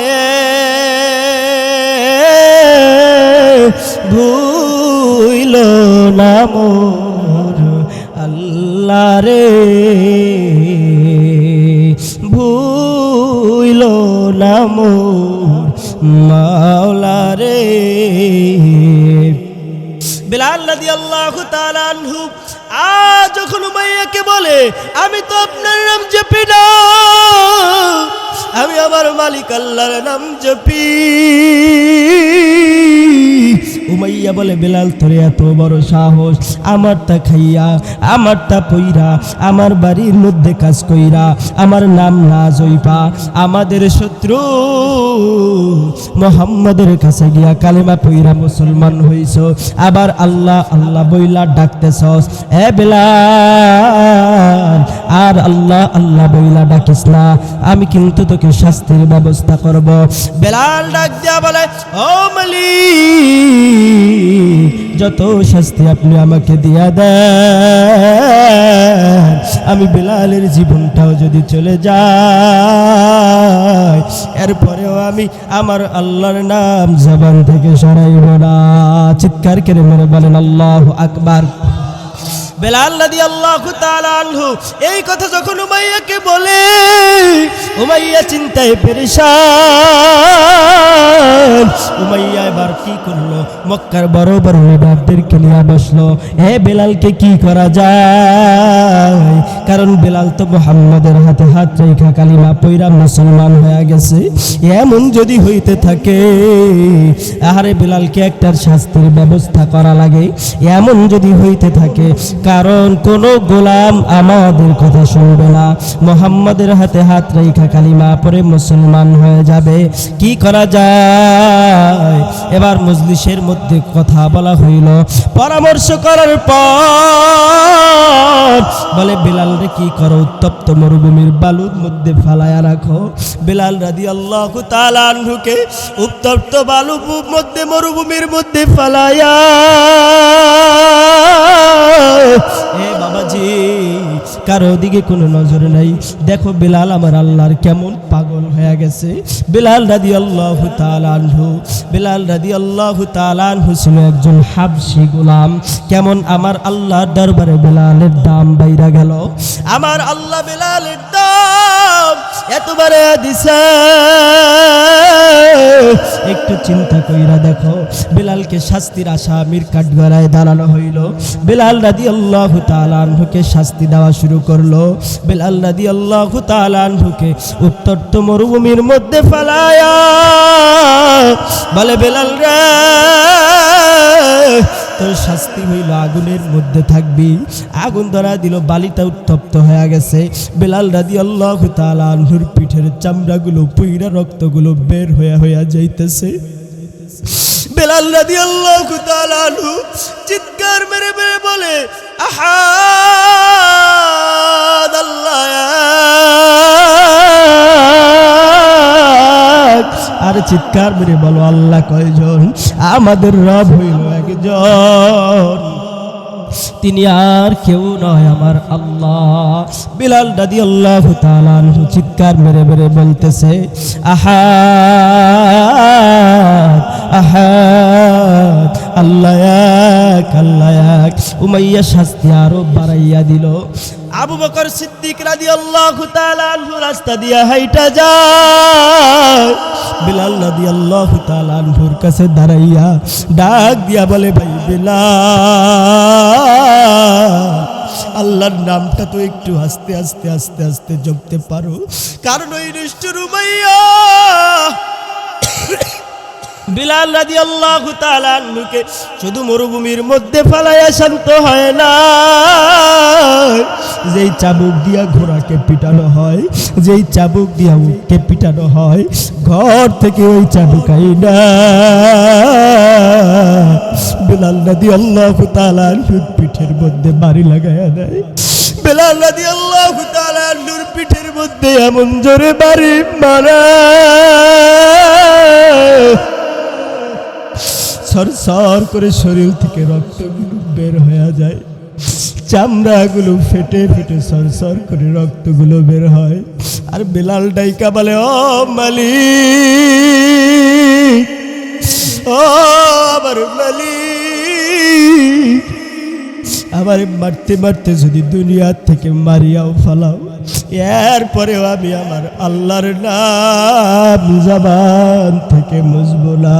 ভুইল না মোর আল্লাহ রে, ভুইল না মোর মাওলা রে। বেলাল রাদিয়াল্লাহু তাআলা আনহু আজ যখন উমাইয়াকে বলে, আমি তো আপনার নাম জপি না, আমি আমার মালিক আল্লাহর নাম জপি। উমাইয়া বলে, বেলাল তোর এত বড় সাহস, আমারটা খাইয়া আমারটা পইরা আমার বাড়ির মধ্যে কাজ কইরা আমার নাম না জইপা আমাদের শত্রু মুহাম্মাদের কাছে গিয়া কালেমা পইরা মুসলমান হইছ, আবার আল্লাহ আল্লাহ বইলা ডাকতেছস। এ বেলাল, আর আল্লাহ আল্লাহ বইলা ডাকিস না, আমি কিন্তু তোকে শাস্তির ব্যবস্থা করব। বেলাল ডাক দিয়া বলে, ও মালিক, যত শাস্তি আপনি আমাকে দিয়া দেন, আমি বেলালের জীবনটাও যদি চলে যায়, এরপরেও আমি আমার আল্লাহর নাম জবান থেকে সরাইব না। চিৎকার করে মেরে বলেন আল্লাহু আকবার। বেলাল রাদিয়াল্লাহু তাআলা আনহু এই কথা যখন উমাইয়াকে বলে, উমাইয়া চিন্তায় পেরেশান। উমাইয়া এবার কি করলো, মক্কার বড় বড় নেতাদেরকে নিয়ে বসলো, হে বেলালকে কি করা যায়, কারণ বেলাল তো মুহাম্মাদের হাতে হাত রেখা কালিমা পয়রা মুসলমান হয়ে গেছে। এমন যদি হইতে থাকে, আহারে বেলালকে একটা শাস্তির ব্যবস্থা করা লাগে। এমন যদি হইতে থাকে, কারণ কোন গোলাম আমাদের কথা শুনবে না, মুহাম্মাদের হাতে হাত রেখা কালিমা পড়ে মুসলমান হয়ে যাবে, কি করা যায়? এবার মজলিসের মধ্যে কথা বলা হইল, পরামর্শ করার পর বলে, বেলাল রে কি করো, উত্তপ্ত মরুভূমির বালুর মধ্যে ফালায়া রাখো। বেলাল রাদিয়াল্লাহু তাআলা আনহুকে উত্তপ্ত বালুর মধ্যে মরুভূমির মধ্যে ফালায়া, এ বাবাজি, কারো দিকে কোনো নজর নাই। দেখো বেলাল আমার আল্লাহর কেমন পাগল হয়ে গেছে। বেলাল রাদিয়াল্লাহু তাআলা আনহু, বেলাল রাদিয়াল্লাহু তাআলা আনহু ছিল একজন হাবশী গোলাম। কেমন আমার আল্লাহর দরবারে বেলালের দাম বাইরা গেল। আমার আল্লাহ বেলালের দাম এতবারে দিছে, একটু চিন্তা কইরা দেখো। বেলালকে শাস্তির আসামির কাঠগড়ায় দাঁড়ানো হইল। বেলাল রাদিয়াল্লাহু তাআলা আনহুকে শাস্তি দেওয়া শুরু করলো। বেলাল রাদিয়াল্লাহু তাআলা আনহুকে উত্তপ্ত মরুভূমির মধ্যে ফালায়া বলে, বেলাল রে, তোর শাস্তি হইল আগুনের মধ্যে থাকবি। আগুন ধরা দিল, বালিটা উত্তপ্ত হয়ে গেছে। বেলাল রাদিয়াল্লাহু তাআলা আনহুর পিঠের চামড়াগুলো পুইরা রক্তগুলো বের হয়ে যাইতেছে। বেলাল রাদিয়াল্লাহু তাআলা আনহু চিৎকার মেরে মেরে বলে, আহাদ আল্লাহ, আর চিৎকার মেরে বলো, আল্লাহ কয়জন? আমাদের রব হইল একজন, তিনি আর কেউ নয়, আমার আল্লাহ। বেলাল রাদিয়াল্লাহু তাআলা আনহু চিৎকার মেরে মেরে বলতেছে, আহাদ আহাদ, আল্লাহ এক, আল্লাহ এক। উমাইয়া শাস্তি আরো বাড়াইয়া দিল। আবু বকর সিদ্দিক রাদিয়াল্লাহু তাআলা আনহু রাস্তা দিয়া হাইটা যায়। বেলাল রাদিয়াল্লাহু তাআলা আনহুর কাছে দাঁড়াইয়া ডাক দিয়া বলে, ভাই বেলাল, আল্লাহর নামটা তো একটু আস্তে আস্তে আস্তে আস্তে জপতে পারো, কারণ ওই নিষ্ঠুর উমাইয়া বিলাল রাদিয়াল্লাহু তাআলা আনহুকে শুধু মরুভূমির মধ্যে ফালাইয়া শান্ত হয় না, যেই চাবুক দিয়া ঘোড়াকে পিটানো হয়, যেই চাবুক দিয়া উটকে পিটানো হয়, ঘর থেকে ওই চাবুক আইনা বিলাল রাদিয়াল্লাহু তাআলা আনহুর পিঠের মধ্যে বাড়ি লাগায়া দেয়। বিলাল রাদিয়াল্লাহু তাআলা আনহুর পিঠের মধ্যে এমন জোরে বাড়ি মারা, সরসর করে শরীর থেকে রক্তগুলো বের হয়ে যায়, চামড়াগুলো ফেটে ফেটে সরসর করে রক্তগুলো বের হয়। আর বিলাল ডাইকা বলে, ও মালিক, ও আমার মালিক, আমার মারতে মারতে যদি দুনিয়া থেকে মারিয়াও ফেলাও, এরপরেও আমি আমার আল্লাহর নাম জবান থেকে মুছবো না।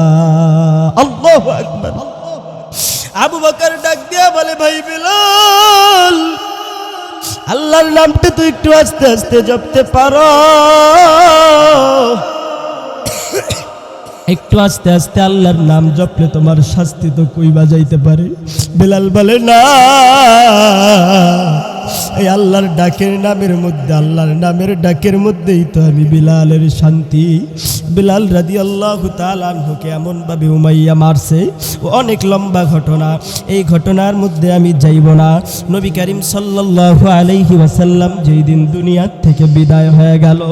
আল্লাহু আকবার। আবু বকর ডাক দিয়া বলে, ভাই বিলাল, আল্লাহর নামটা তুই একটু আস্তে আস্তে জপতে পারো, একটু আস্তে আস্তে আল্লাহর নাম জপলে তোমার শাস্তি তো কইবা যাইতে পারে। বিলাল বলে, না, এই আল্লাহর ডাকের নামের মধ্যে, আল্লাহর নামের ডাকের মধ্যেই তো আমি বিলালের শান্তি। বিলাল রাদিয়াল্লাহু তাআলা আনহুকে এমনভাবে উমাইয়া মারছে, অনেক লম্বা ঘটনা, এই ঘটনার মধ্যে আমি যাইব না। নবী করিম সাল্লাল্লাহু আলাইহি ওয়াসাল্লাম যেই দিন দুনিয়া থেকে বিদায় হয়ে গেল,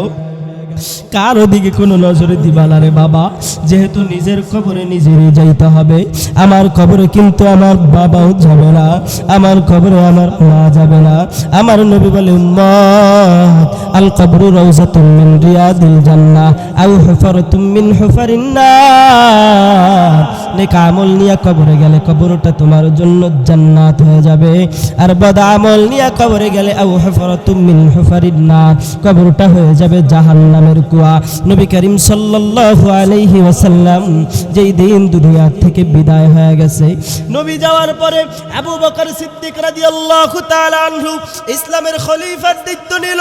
কারো দিকে কোনো নজরে দিবা না রে বাবা, যেহেতু নিজের কবরে নিজেরই যাইতে হবে। আমার কবরে কিন্তু আমার বাবাও যাবে না, আমার কবরে আমার মা যাবে না। আমার নবী বলে, উম্মত, আল কবরু রাউযাতুম মিন রিয়াদিল জান্নাহ আও হুফরাতুম মিন হুফারিন নার। নেক আমল নিয়ে কবরে গেলে কবরটা তোমার জন্য জান্নাত হয়ে যাবে, আর বদ আমল নিয়ে কবরে গেলে আও হুফরাতুম মিন হুফারিন নার, কবরটা হয়ে যাবে জাহান্নাম। কুয়া। নবী করিম সাল্লাল্লাহু আলাইহি ওয়াসাল্লাম যেই দিন দুনিয়া থেকে বিদায় হয়ে গেছে, নবী যাওয়ার পরে আবু বকর সিদ্দিক রাদিয়াল্লাহু তাআলা আনহু ইসলামের খলিফার দায়িত্ব নিল।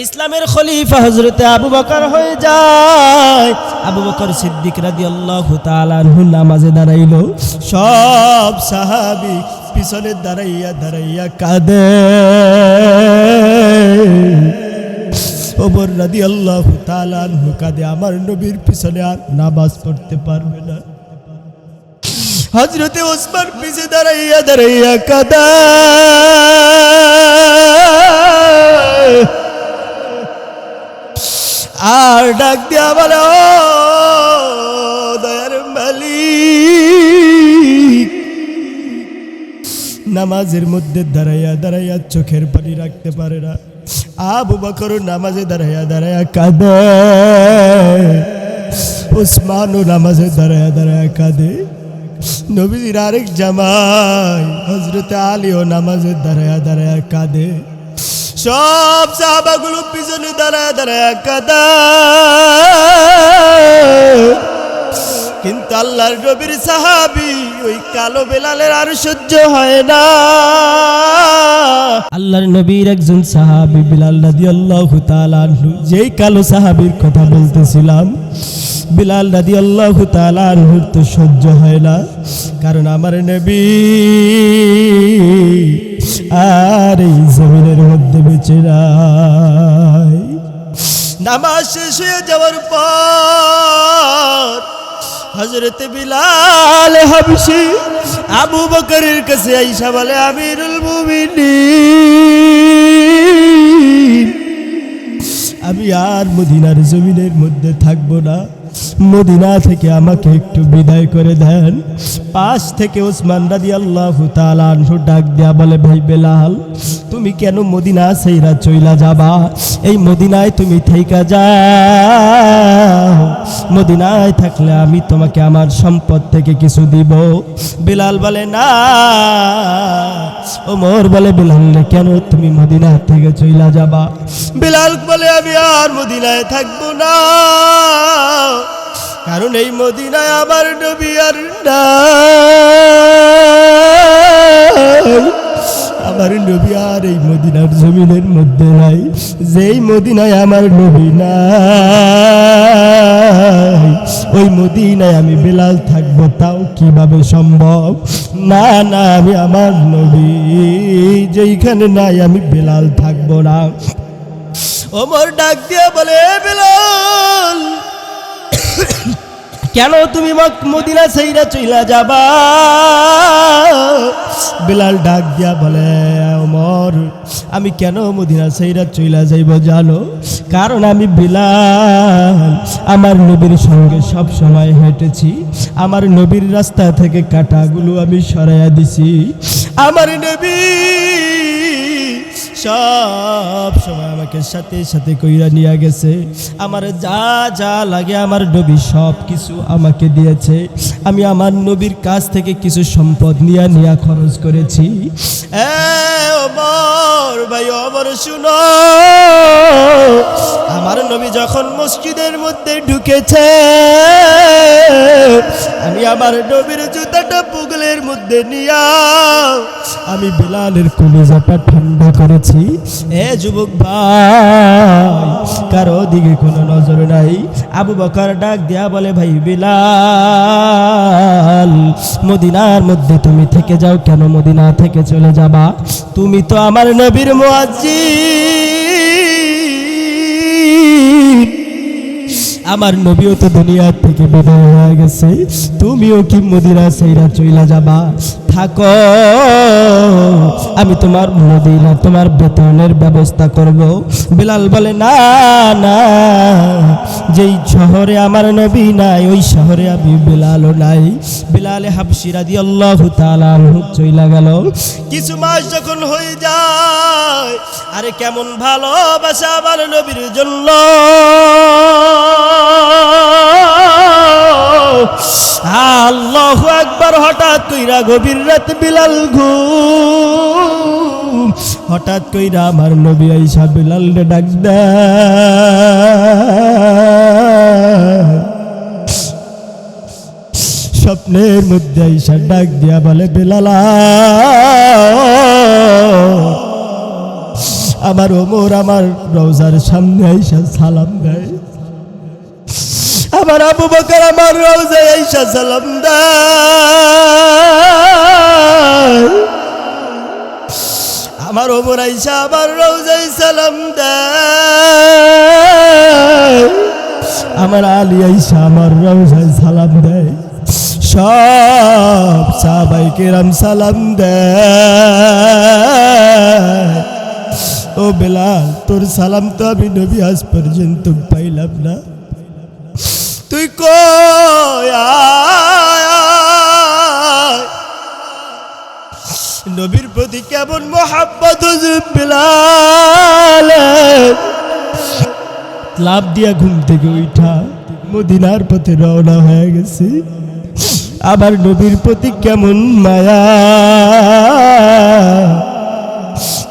ইসলামের খলিফা হযরতে আবু বকর হয়ে যায়। আবু বকর সিদ্দিক রাদিয়াল্লাহু তাআলা আনহু নামাজে দাঁড়াইলো, সব সাহাবী পিছনে দাঁড়াইয়া দাঁড়াইয়া কাঁদে। ওমর রাদিয়াল্লাহু তাআলা আনহু কাঁদে, আমার নবীর পিছনে আর নামাজ পড়তে পারবে না। হযরতে ওসমান পিছে দাঁড়াইয়া দাঁড়াইয়া কাঁদে। আর ডাক দিয়া বলে, ও দয়ার মালিক, নামাজের মধ্যে দাঁড়াইয়া দাঁড়াইয়া চোখের পানি রাখতে পারে না। আবু বকর নামাজে দাঁড়াইয়া দাঁড়াইয়া কাঁদে, ওসমানও নামাজে দাঁড়াইয়া দাঁড়াইয়া কাঁদে। নবীর আরেক জামাই হযরতে আলীও নামাজে দাঁড়াইয়া দাঁড়াইয়া কাঁদে। সব সাহাবাগুলো পিছনে দাঁড়ায় দাঁড়ায় কাঁদে, কিন্তু আল্লাহর নবীর সাহাবী ওই কালো বেলালের আর সহ্য হয় না। আল্লাহর নবীর একজন সাহাবী বিলাল রাদিয়াল্লাহু তাআলা আনহু, যেই কালো সাহাবীর কথা বলতেছিলাম, বিলাল রাদিয়াল্লাহু তাআলা আনহুর তো সহ্য হয় না, কারণ আমার নবী আর এই জমিনের মধ্যে বেঁচে নাই। নামাজ শেষ হয়ে যাওয়ার পর হযরতে বিলাল হাবশী আবু বকরের কাছে আইসা বলে, আমিরুল মুমিনিন, আমি আর মদিনার জমিনের মধ্যে থাকবো না, মদিনা থেকে আমাকে একটু বিদায় করে দেন। পাশ থেকে ওসমান রাদিয়াল্লাহু তাআলা আনহু ডাক দেয়া বলে, ভাই বেলাল, তুমি কেন মদিনা ছেইরা চইলা যাবা? এই মদিনায় তুমি থাইকা যাও, মদিনায় থাকলে আমি তোমাকে আমার সম্পদ থেকে কিছু দিব। বেলাল বলে, না। ওমর বলে, বেলাল কেন তুমি মদিনা থেকে চইলা যাবা? বেলাল বলে, আমি আর মদিনায় থাকবো না, কারণ এই মদিনায় আমার নবী আর নাই, আমার নবী আর এই মদিনার জমিনের মধ্যে নাই। যেই মদিনায় আমার নবী নাই, ওই মদিনায় আমি বেলাল থাকবো, তাও কিভাবে সম্ভব? না না, আমি আমার নবী যেইখানে নাই আমি বেলাল থাকবো না। ওমর ডাক দিয়া বলে, বেলাল কেন তুমি মদিনা ছাইরা চইলা যাবা? বেলাল ডাক দিয়া বলে, ওমর আমি কেন মদিনা ছাইরা চইলা যাইব জানো? কারণ আমি বেলাল আমার নবীর সঙ্গে সব সময় হেঁটেছি, আমার নবীর রাস্তা থেকে কাঁটাগুলো আমি সরাইয়া দিছি, আমার নবী সব সময় আমাকে সাথে সাথে কইরা নিয়ে গেছে, আমার যা যা লাগে আমার নবী সব কিছু আমাকে দিয়েছে, আমি আমার নবীর কাছ থেকে কিছু সম্পদ নিয়া খরচ করেছি। ওমর ভাই, ওমর শুনো, আমার নবী যখন মসজিদের মধ্যে ঢুকেছে, আমি আমার নবীর জুতাটা পুগলের মধ্যে নিয়া আমি বেলালের কলিজাটা ঠান্ডা করেছি। যুবক ভাই, কারো দিকে কোনো নজর নাই। আবু বকর ডাক দিয়া বলে, ভাই বেলাল মদিনার মধ্যে তুমি থেকে যাও কেন? মদিনা থেকে চলে যাবা? তুমি তো আমার নবীর মুয়াজ্জিন, আমার নবীও তো দুনিয়া থেকে বিদায় হয়ে গেছে, তুমিও কি মদিনা ছাইরা চইলা যাবা? থাকো, আমি তোমার মদিনা তোমার বেতনের ব্যবস্থা করব। বেলাল বলে, না না, যেই শহরে আমার নবী নাই ওই শহরে আমি বেলালও নাই। বেলালে হাবশি রাদিয়াল্লাহু তাআলা আনহু চইলা গেল। কিছু মাস যখন হয়ে যায়, আরে কেমন ভালোবাসা আমার নবীর জন্য। আল্লাহু আকবার। হঠাৎ কইরা গভীর রাত বিলাল ঘুম, হঠাৎ কইরা আমার নবী আইসা বিলালরে ডাক দেয়, স্বপ্নের মধ্যে আইসা ডাক দিয়া বলে, বেলাল আমার ওমর আমার রওজার সামনে আইসা সালাম দেয়, আমার আবু বকর আমার রওজায় আইসা সালাম দেয়, আমার ওমর আইসা আমার রওজায় সালাম দেয়, আমার আলী আইসা আমার রওজায় সালাম দেয়, সব সাহাবায়ে কেরাম সালাম দেয়। ও বেলাল, তোর সালাম তো আমি নবী আজ পর্যন্ত পাইলাম না, তুই কই? নবীর প্রতি কেমন মোহাব্বত বেলাল। লাভ দিয়া ঘুম থেকে উঠা মদিনার পথে রওনা হয়ে গেছে। আবার নবীর প্রতি কেমন মায়া,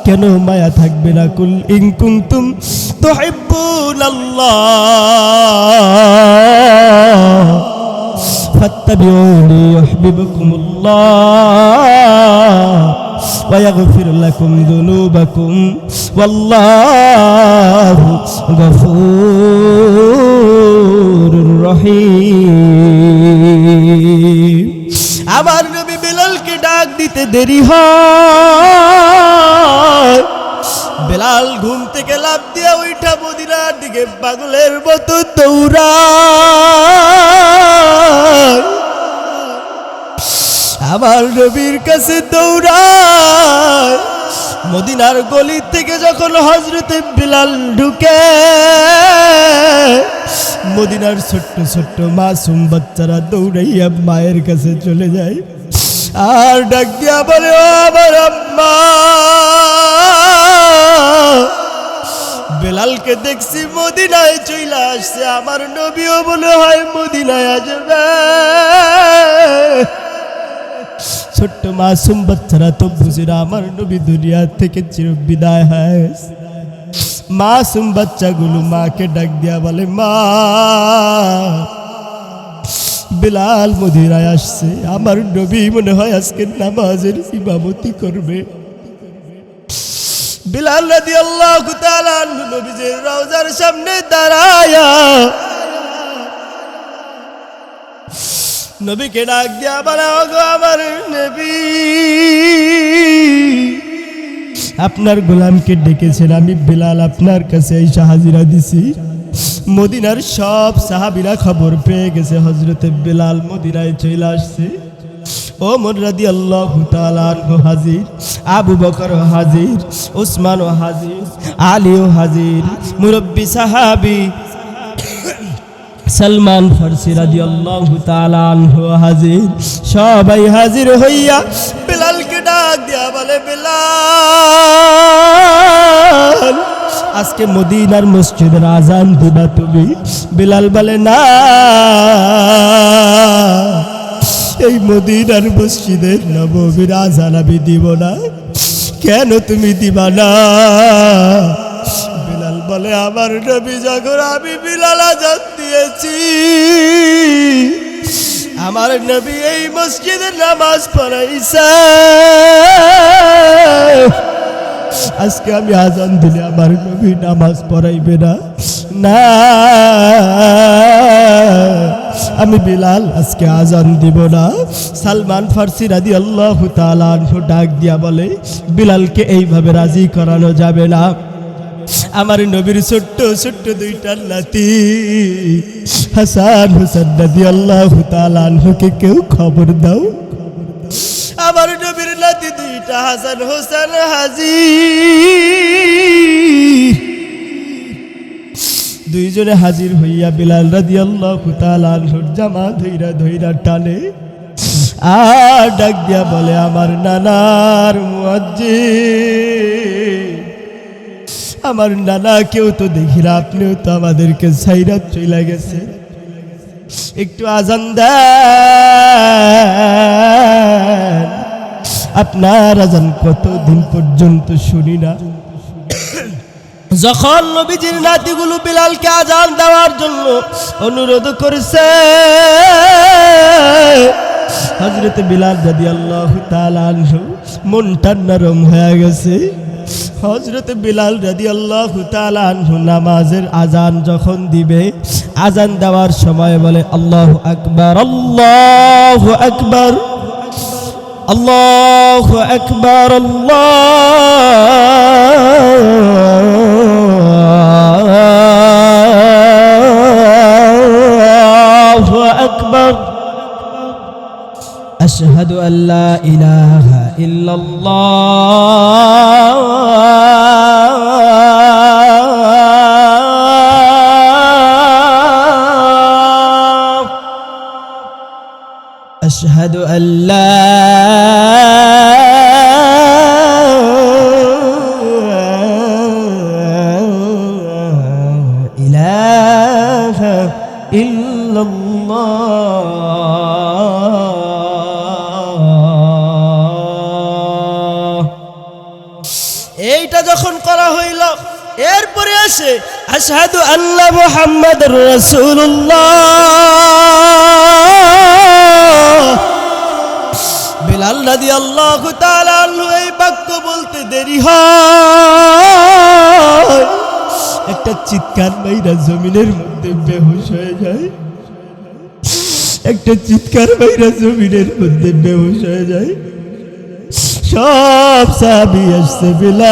কেন মায়া থাকবে না? কুল ইন কুনতুম তুহিব্বুনাল্লাহ ফাত্তাবিউনি ইউহিব্বুকুমুল্লাহ ওয়া ইয়াগফির লাকুম যুনুবাকুম ওয়াল্লাহু গফুরুর রহিম। আমার নবী বেলালকে ডাক দিতে দেরি হয়, বেলাল ঘুম থেকে লাফ দিয়া উঠা মদিনার দিকে পাগলের মতো দৌড়ায়, আমার নবীর কাছে দৌড়ায়। মদিনার গলি থেকে যখন হযরতে বেলাল ঢুকে, মদিনার ছোট্ট ছোট্ট মাসুম বাচ্চারা দৌড়াইয়া মায়ের কাছে চলে যায় আর ডাক দিয়া বলে, ও আমার আম্মা, বেলালকে দেখছি মদিনায় চইলা আসছে, আমার নবীও মনে হয় মদিনায় আসবে। ছোট্ট মাসুম বাচ্চারা তো বুঝে না আমার নবী দুনিয়া থেকে চির বিদায় হয়। মাসুম বাচ্চাগুলো মাকে ডাক দিয়া বলে, মা, বেলাল মদিনায় আসছে, আমার নবী মনে হয় আজকে নামাজের ইমামতি করবে। বেলাল রাদিয়াল্লাহু তাআলা আনহু নবীজির রওজার সামনে দাঁড়ায়া নবীকে ডাক দিয়া বলে, ওগো আমার নবী, আপনার গোলামকে ডেকেছেন, আমি বিলাল আপনার কাছে এসে হাজিরা দিছি। মদিনার সব সাহাবীরা খবর পেয়ে গেছে হযরতে বিলাল মদিনায় চলে আসছে। ওমর রাদিয়াল্লাহু তাআলা আনহু হাজির, আবু বকর হাজির, উসমান হাজির, আলীও হাজির, মুরব্বী সাহাবী সালমান ফারসি রাদিয়াল্লাহু তাআলা আনহু হাজির। সবাই হাজির হইয়া বিলালকে ডাক দিয়া বলে, বিলাল, আজকে মদিনার মসজিদের আজান দিবা তুমি? বিলাল বলে, না, এই মদিনার মসজিদের নববীর আজান আমি দিব না। কেন তুমি দিবা না? বিলাল বলে, আমার নবী যখন আমি বিলাল আজান দিয়েছি, আমার নবী এই মসজিদের নামাজ পড়াইছে, আজকে আমি আজান দিলে আমার নবী নামাজ পড়াইবে না। না, আমি বিলাল আজকে আজান দিব না। সালমান ফারসি রাদিয়াল্লাহু তাআলা আনহু ডাক দিয়া বলে, বিলালকে এইভাবে রাজি করানো যাবে না। আমার নবীর ছোট্ট ছোট্ট দুইটা নাতি হাসান হুসাইন রাদিয়াল্লাহু তাআলা আনহুকে কেউ খবর দাও। আমার নবীর নাতি দুইটা হাসান হোসেন হাজির। দুইজনে হাজির হইয়া বিলাল রাদিয়াল্লাহু তাআলা আনহুর জামা ধইরা ধইরা টানে আর ডাক দিয়া বলে, আমার নানার মুয়াজ্জিন, আমার নানা কেউ তো দেখি না, আপনিও তো আমাদেরকে ছাইরা চইলা গেছে, একটু আজান দেন। আপনার আজান কতদিন পর্যন্ত শুনি না। যখন নবীজির নাতিগুলো বিলালকে আজান দেওয়ার জন্য অনুরোধ করেছে, হযরত বিলাল রাদিয়াল্লাহু তাআলা আনহু মনটা নরম হয়ে গেছে। হযরত বিলাল রাদিয়াল্লাহু তাআলা আনহু নামাজের আজান যখন দিবে, আজান দেওয়ার সময় বলে, আল্লাহু আকবার, আল্লাহু আকবার, আল্লাহু আকবার, আল্লাহু আকবার, আশহাদু আল্লা ইলাহা ইল্লাল্লাহ, আশহাদু আল্লা ইলাহা ইল্লাল্লাহ। এইটা যখন করা হইল, এরপরে আসে আশহাদু আন্না মুহাম্মাদুর রাসূলুল্লাহ। বিলাল রাদিয়াল্লাহু তাআলা আনহু এই বাক্য বলতে দেরি হয়, একটা চিৎকার মাইরা জমিনের মধ্যে বেহুশ হয়ে যায়, একটা চিৎকার মাইরা জমিনের মধ্যে বেহুশ হয়ে যায়। সব সাহাবী আসছে, বিলাল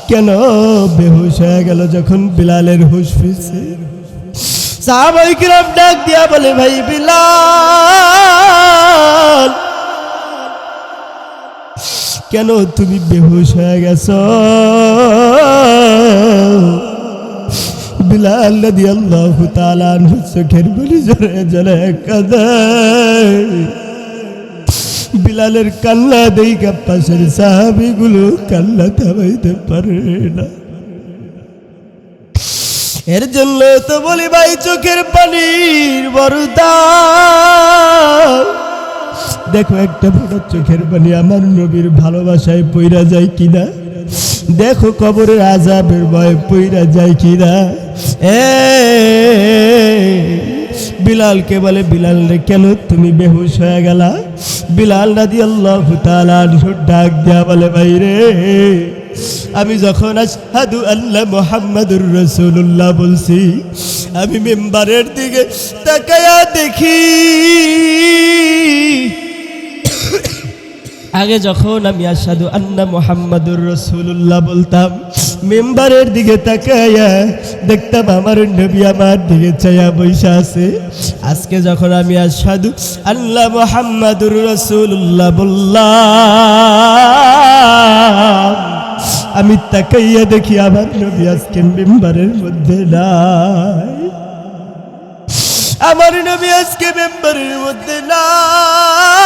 কেন বেহুশ হয়ে গেল? যখন বিলালের হুঁশ ফিরছে, সাহাবায়ে কিরাম ডাক দিয়া বলে, ভাই বিলাল, কেন তুমি বেহুশ হয়ে গেছ? বিলাল রাদিয়াল্লাহু তাআলা আনহু চোখের পানি জড়ে জড়ে কাঁদে। বিলালের কান্না দেইখা পাশের সাহাবীগুলো কান্না থামাইতে পারে না। এর জন্য তো বলি ভাই, চোখের পানির বড় দাম। দেখো একটা ফোঁটা চোখের পানি আমার নবীর ভালোবাসায় পইরা যায় কিনা, দেখো কবরের আযাবের ভয়ে পইরা যায় কিনা। বিলালকে বলে, বিলাল রে, কেন তুমি বেহুশ হয়ে গেলা? বিলাল রাদিয়াল্লাহু তাআলা আনহু ডাক দিয়া বলে, ভাই রে, আমি যখন আশহাদু আল্লাহ মুহাম্মাদুর রাসূলুল্লাহ বলছি, আমি মিম্বারের দিকে তাকায়া দেখি, আগে যখন আমি আশহাদু আন্না মুহাম্মাদুর রাসূলুল্লাহ বলতাম, মিম্বারের দিকে তাকায়া দেখতাম আমার নবী আমার দিকে চায়া বৈশা আছে। আজকে যখন আমি আশহাদু আল্লাহ মুহাম্মাদুর রাসূলুল্লাহ বললাম, আমি তাকাইয়া দেখি আমার নবী আজকে মিম্বারের মধ্যে নাই, আমার নবী আজকে মিম্বারের মধ্যে নাই।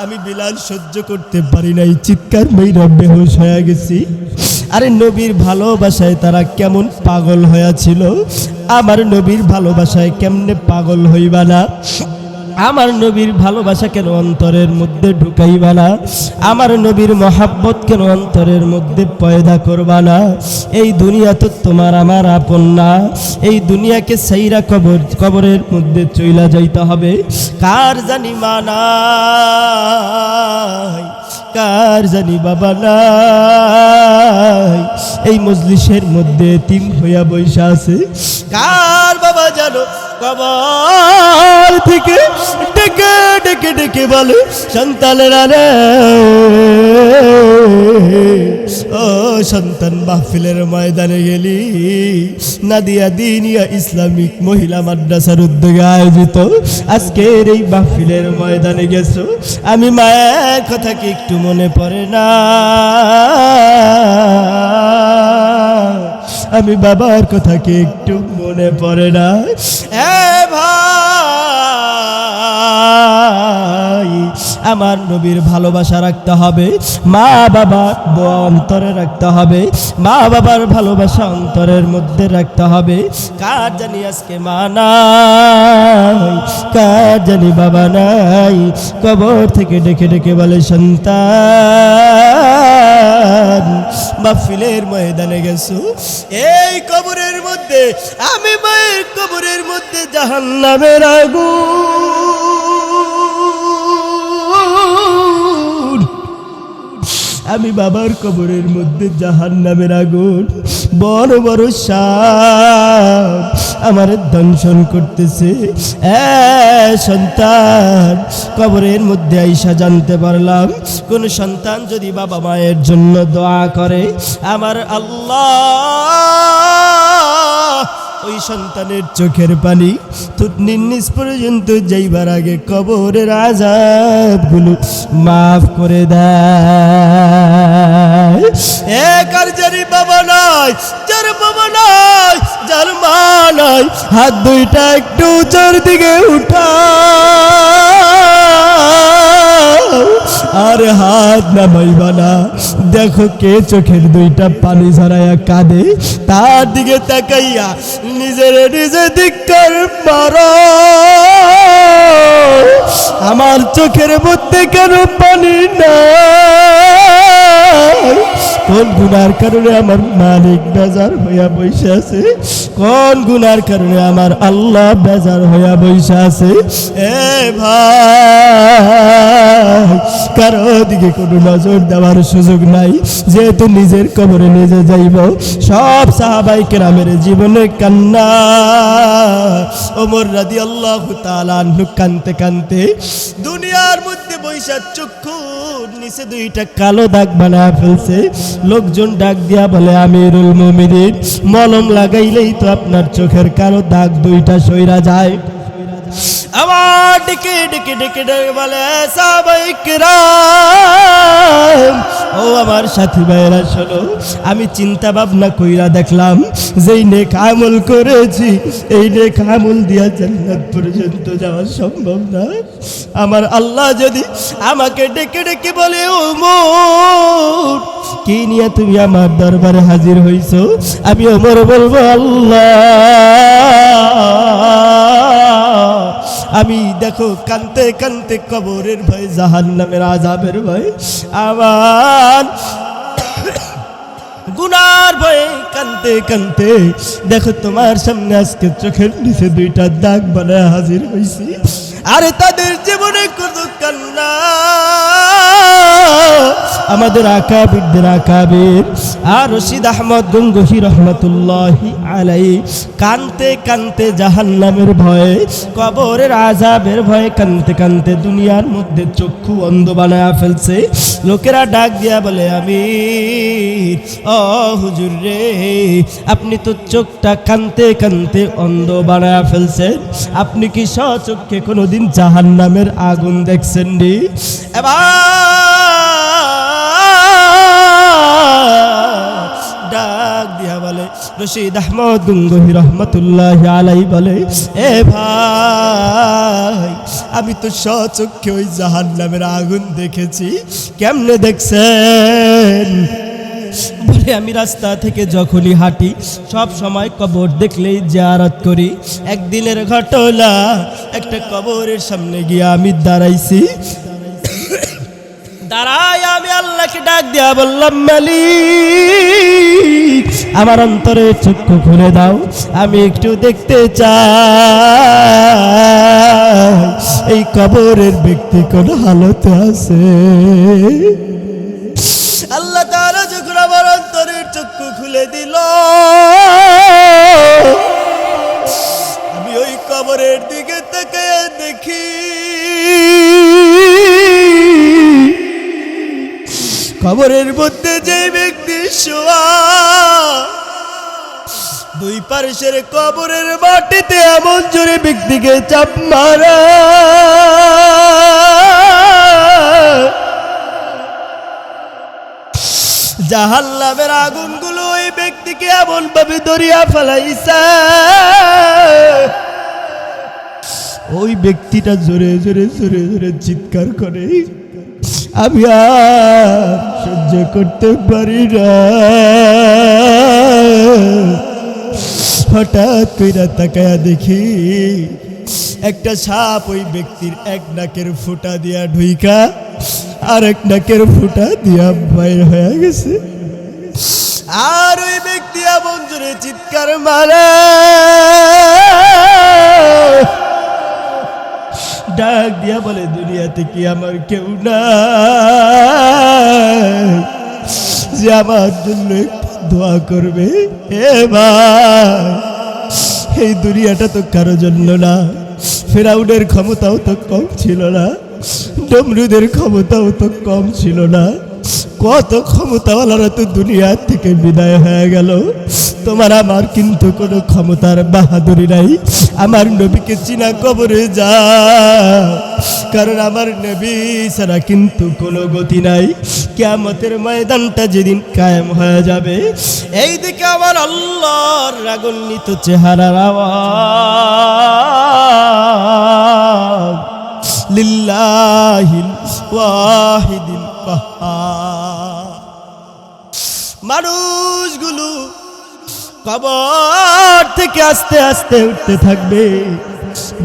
আমি বিলাল সহ্য করতে পারি নাই, চিৎকার মেয়েরা বেহুশ হয়ে গেছি। আরে নবীর ভালোবাসায় তারা কেমন পাগল হয়েছিল, আমার নবীর ভালোবাসায় কেমনে পাগল হইবা না? আমার নবীর ভালোবাসা কেন অন্তরের মধ্যে ঢুকাইবা না? আমার নবীর মহাব্বত কেন অন্তরের মধ্যে পয়দা করবা না? এই দুনিয়া তো তোমার আমার আপন না, এই দুনিয়াকে সাইরা কবরের মধ্যে চইলা যাইতে হবে। কার জানি মা নাই, কার জানি বাবা নাই, এই মজলিসের মধ্যে তিন হইয়া বৈশা আছে। কার বাবা জানো কবর থেকে ডেকে ডেকে ডেকে বলে, সন্তানেরা রে, ও সন্তান মাহফিলের ময়দানে গেলি, নাদিয়া দিনিয়া ইসলামিক মহিলা মাদ্রাসার উদ্যোগে আয়োজিত আজকের এই মাহফিলের ময়দানে গেছো, আমি মায়ের কথা কি একটু মনে পড়ে না? আমি বাবার কথা কি একটু মনে পড়ে না? এ ভাই, আমার নবীর ভালোবাসা রাখতে হবে, মা বাবার দোয়া অন্তরে রাখতে হবে, মা বাবার ভালোবাসা অন্তরের মধ্যে রাখতে হবে। কার জানি আজকে মা নাই, কার জানি বাবা নাই, কবর থেকে ডেকে ডেকে বলে, সন্তান মাহফিলের ময়দানে গেছো, এই কবরের মধ্যে, আমি মায়ের কবরের মধ্যে জাহান্নামের আগুন, আমি বাবার কবরের মধ্যে জাহান্নামের আগুন, বড় বড় সাপ আমার দংশন করতেছে। সন্তান, কবরের মধ্যে আইসা জানতে পারলাম, কোন সন্তান যদি বাবা মায়ের জন্য দোয়া করে, আমার আল্লাহ ওই সন্তানের চোখের পানি থুতনির নিচ পর্যন্ত যাইবার আগে কবরের আযাবগুলো মাফ করে দেয়। কার জানি বাবা নাই, যার বাবা নাই, যার মা নাই, হাত দুইটা একটু উঁচার দিকে উঠা, আর হাত নামাইবা না। দেখো কে চোখের দুইটা পানি ঝরাইয়া কাঁদে, তার দিকে তাকাইয়া নিজের নিজে ধিক্কার মারো। আমার চোখের মধ্যে কেন পানি নাই? কোন গুনার কারণে আমার মালিক বেজার হইয়া বসে আছে? কোন গুনার কারণে আমার আল্লাহ বেজার হইয়া বসে আছে? এ ভাই, কারো দিকে কোনো নজর দেওয়ার সুযোগ নাই, যেহেতু নিজের কবরে নিজে যাইব। সব সাহাবাই কেরামের জীবনে কান্না। ওমর রাদিয়াল্লাহু তাআলা আনহু কানতে কানতে দুনিয়ার মধ্যে বৈশা চক্ষুর নিচে দুইটা কালো দাগ বানায় ফেলছে। লোকজন ডাক দিয়া বলে, আমিরুল মুমিনিন, মলম লাগাইলেই তো আপনার চোখের কালো দাগ দুইটা সইরা যায়। আবার ডেকে ডেকে ডেকে ডেকে বলে, সাহাবায়ে কেরাম, ও আমার সাথী ভাইয়েরা শোনো, আমি চিন্তা ভাবনা কইরা দেখলাম, যেই নেক আমল করেছি, এই নেক আমল দিয়া জান্নাত পর্যন্ত যাওয়া সম্ভব না। আমার আল্লাহ যদি আমাকে ডেকে ডেকে বলে, ওমর, কি নিয়ে তুমি আমার দরবারে হাজির হইছো? আমি ওমর বলবো, আল্লাহ, আমি দেখো কানতে কানতে কবরের ভয়, জাহান্নামের আযাবের ভয়, আমার গুনার ভয়ে কানতে কানতে দেখো তোমার সামনে আজকে চোখের নিচে দুইটা দাগ বানায় হাজির হয়েছি। আরে তাদের জীবনে কত কান্না, আমাদের আকাবিরদের আকাবির আর রশিদ আহমদ গঙ্গোহী রহমতুল্লাহি আলাইহি কানতে কানতে জাহান্নামের ভয়ে, কবরের আযাবের ভয়ে কানতে কানতে দুনিয়ার মধ্যে চক্ষু অন্ধ বানায়া ফেলছে। লোকেরা ডাক দিয়া বলে, আমির ও হুজুর রে, আপনি তো চোখটা কানতে কানতে অন্ধ বানায়া ফেলছেন, আপনি কি স্বচক্ষে কোনোদিন জাহান্নামের আগুন দেখছেন নি? ডাক দিয়া বলে রশিদ আহমদ গঙ্গোহী রহমতুল্লাহি আলাইহি বলে, এ ভাই, আমি তো স্বচক্ষে ওই জাহান্নামের আগুন দেখেছি। কেমনে দেখছেন? বলে, আমি রাস্তা থেকে যখনই হাঁটি সব সময় কবর দেখলেই জিয়ারত করি। একদিনের ঘটনা, একটা কবরের সামনে গিয়ে আমি দাঁড়াইছি। দাঁড়াই আমি আল্লাহকে ডাক দিয়া বললাম, মালিক, আমার অন্তরে চক্ষু খুলে দাও, আমি একটু দেখতে চাই এই কবরের ব্যক্তি কোন হালতে আছে। আল্লাহ তাআলা যখন আমার অন্তরের চক্ষু খুলে দিল, আমি ওই কবরের দিকে তাকিয়ে দেখি কবরের মধ্যে যে ব্যক্তি শোয়া, দুই পার্শ্বের কবরের মাটিতে এমন জোরে ব্যক্তিকে চাপ মারা, জাহান্নামের আগুনগুলো ওই ব্যক্তিকে এমন ভাবে দরিয়া ফেলাইছে, ওই ব্যক্তিটা জোরে জোরে জোরে জোরে চিৎকার করে, আমি আর সহ্য করতে পারি না। হঠাৎ কইরা তাকায়া দেখি একটা সাপ ওই ব্যক্তির এক নাকের ফুটা দিয়া ঢুইকা আর এক নাকের ফুটা দিয়া বাইর হয়ে গেছে। আর ওই ব্যক্তি এমন জোরে চিৎকার মারে, ডাক দিয়া বলে, দুনিয়াতে কি আমার কেউ নাই যে আমার জন্য একটু দোয়া করবে? হে ভাই, এই দুনিয়াটা তো কারো জন্য না। ফেরাউনের ক্ষমতাও তো কম ছিল না, নমরুদের ক্ষমতাও তো কম ছিল না। কত ক্ষমতাওয়ালারা তো দুনিয়া থেকে বিদায় হয়ে গেল। তোমার আমার কিন্তু কোনো ক্ষমতার বাহাদুরি নাই। আমার নবীকে চিনা কবরে যা, কারণ আমার নবী ছাড়া কিন্তু কোনো গতি নাই। কিয়ামতের ময়দানটা যেদিন কায়েম হয়ে যাবে, এই দিকে আমার আল্লাহর রাগান্বিত চেহারার আওয়াজ, লিল্লাহিল ওয়াহিদিল কাহ্হার। মানুষগুলো কবর থেকে আস্তে আস্তে উঠতে থাকবে,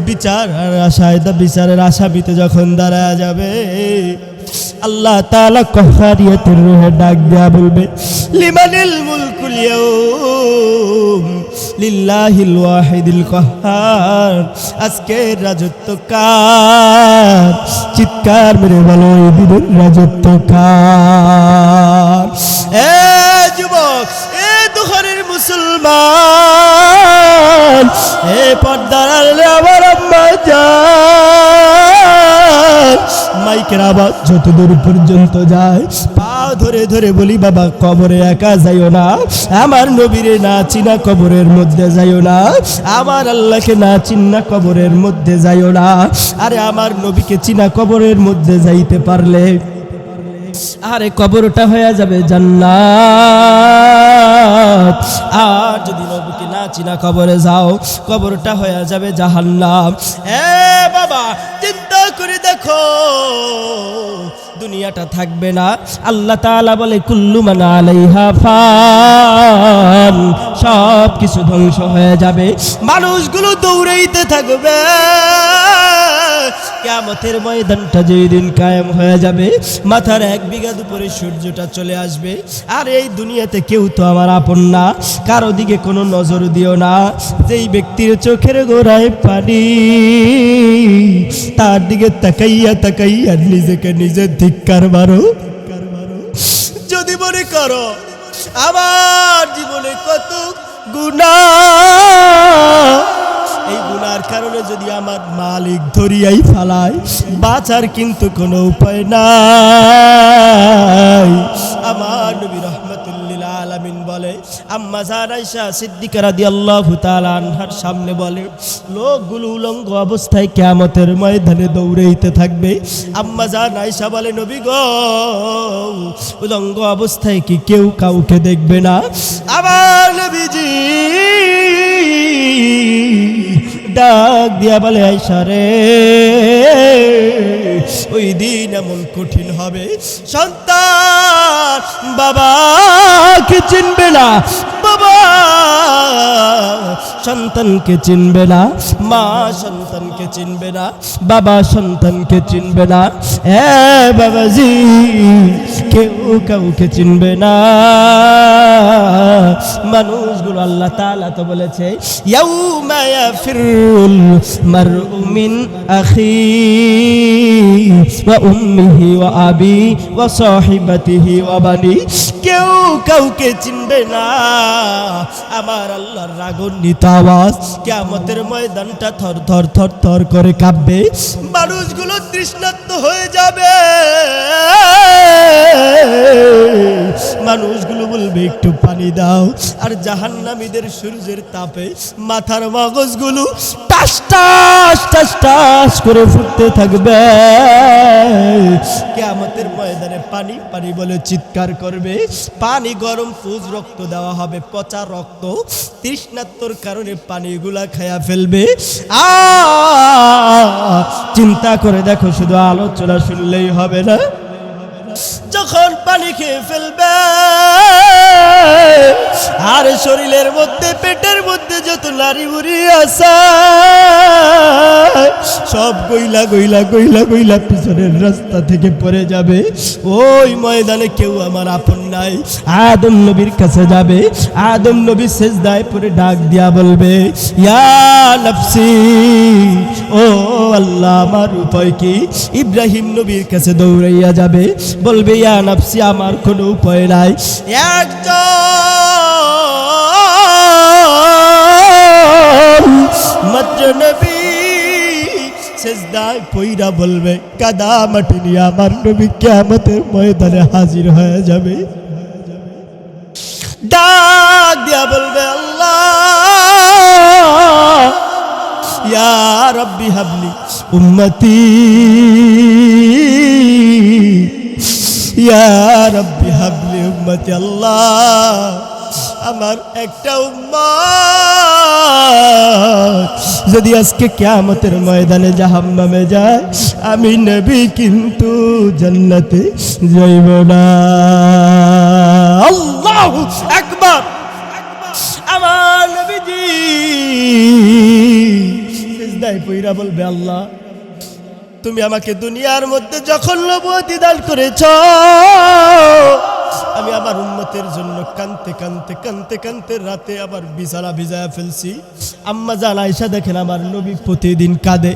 বিচারের আশায়, বিচারের আসামিতে যখন দাঁড়ায় যাবে, আল্লাহ তাআলা কহারিয়াতের রূহে ডাক দেয়া বলবে, লিমানিল মুলকুল ইয়াউম লিল্লাহিল ওয়াহিদিল কাহ্হার। আজকের রাজত্ব কার? চিৎকার মেরে বলো, এই দিনের রাজত্ব কার? এ যুবক, এ দুঃখের মুসলমান, এ পর্দার আড়ালে আমার আম্মা জান, মাইকের আওয়াজ যতদূর পর্যন্ত যায়, পা ধরে ধরে বলি, বাবা কবরে একা যাইও না, আমার নবীরে না চিনা কবরের মধ্যে যাইও না, আমার আল্লাহকে না চিনা কবরের মধ্যে যাইও না। আরে আমার নবীকে চিনা কবরের মধ্যে যাইতে পারলে আরে কবরটা হয়ে যাবে জান্নাত। আর যদি নবীকে না চিনা কবরে যাও, কবরটা হয়ে যাবে জাহান্নাম। এ বাবা, চিন্তা করে দেখো, দুনিয়াটা থাকবে না। আল্লাহ তাআলা বলে, কুল্লু মান আলাইহা ফান, সব কিছু ধ্বংস হয়ে যাবে, মানুষগুলো দৌড়াইতে থাকবে। কিয়ামতের ময়দানটা যেই দিন কায়েম হয়ে যাবে, মাথার 1 বিঘা উপরে সূর্যটা চলে আসবে। আর এই দুনিয়াতে কেউ তো আমার আপন না, কারো দিকে কোনো নজর দিও না। যেই ব্যক্তির চোখের গোড়ায় পানি, তার দিকে তাকাইয়া তাকাইয়া নিজেকে নিজে ধিক্কার মারো। যদি মনে করো আমার জীবনে কত গুনাহ, এই গুনার কারণে যদি আমার মালিক ধরিয়াই ফালায়, বাঁচার কিন্তু কোনো উপায় নাই। আমার নবী রাহমাতুল লিল আলামিন বলে, আম্মা জান আয়েশা সিদ্দিকা রাদিয়াল্লাহু তাআলা আনহার সামনে বলে, লোকগুলো উলঙ্গ অবস্থায় কিয়ামতের ময়দানে দৌড়াইতে থাকবে। আম্মা জান আয়েশা বলে, নবী গো, উলঙ্গ অবস্থায় কি কেউ কাউকে দেখবে না? আমার নবীজি ডাক দিয়া বলে, আয়েশা রে, ওই দিন এমন কঠিন হবে, সন্তান বাবাকে চিনবে না, বাবা সন্তানকে চিনবে না, মা সন্তানকে চিনবে না, বাবা সন্তানকে চিনবে না। বাবাজি, কেউ কাউকে চিনবে না। মানুষগুলো আল্লাহ তাআলা তো বলেছে, ইয়াউমা ইয়াফিরুল মারউ মিন আখিহি ওয়া উম্মিহি ওয়া আবি ওয়া সাহিবাতিহি ওয়া বানি। কেউ কাউকে চিনবে না। আমার আল্লাহর রাগান্বিত আওয়াজ, কিয়ামতের ময়দানটা থর থর থর থর করে কাঁপবে, মানুষগুলো তৃষ্ণার্ত হয়ে যাবে। মানুষগুলো বলবে, একটু পানি দাও। আর জাহান্নামীদের সূর্যের তাপে মাথার মগজগুলো টাস টাস টাস টাস করে ফুটতে থাকবে। কিয়ামতের ময়দানে পানি পানি বলে চিৎকার করবে। পানি গরম পুজ রক্ত দেওয়া হবে, পচা রক্ত, তৃষ্ণার্তর কারণে পানিগুলা খায়া ফেলবে। চিন্তা করে দেখো, শুধু আলোচনা শুনলেই হবে না। যখন পানি খেয়ে ফেলবে, আর শরীরের মধ্যে, পেটের মধ্যে যত নারী বুড়ি আছে, সব গইলা গইলা গইলা গইলা পিছনের রাস্তা থেকে পড়ে যাবে। ওই ময়দানে কেউ আমার আপন নাই। আদম নবীর কাছে যাবে, আদম নবী সেজদায় পড়ে ডাক দিয়া বলবে, ইয়া নফসি, ও আল্লাহ, আমার উপায় কি? ইব্রাহিম নবীর কাছে দৌড়াইয়া যাবে, বলবে, ইয়া নফসি, আমার কোনো উপায় নাই। একজন মাত্র নবী সেজদায় পইরা বলবে, কাদা মাটি নিয়ে আমার নবী কিয়ামতের ময়দানে হাজির হয়ে যাবে। ডাক দিয়া বলবে, আল্লাহ, ইয়া রাব্বি হাবলি উম্মতি, ইয়া রাব্বি হাবলি উম্মতি। আল্লাহ, আমার একটা উম্মত যদি আজকে কিয়ামতের ময়দানে জাহান্নামে যায়, আমি নবী কিন্তু জান্নাতে যাইব না। আল্লাহু আকবার। আমার নবীজি সিজদায় পইরা বলবে, আল্লাহ, তুমি আমাকে দুনিয়ার মধ্যে যখন নবুয়তি দান করেছ, আমি আমার উম্মতের জন্য কানতে কানতে কানতে কানতে রাতে আবার বিছানা ভিজায়া ফেলছি। আম্মা জান আয়েশা দেখেন, আমার নবী প্রতিদিন কাঁদে।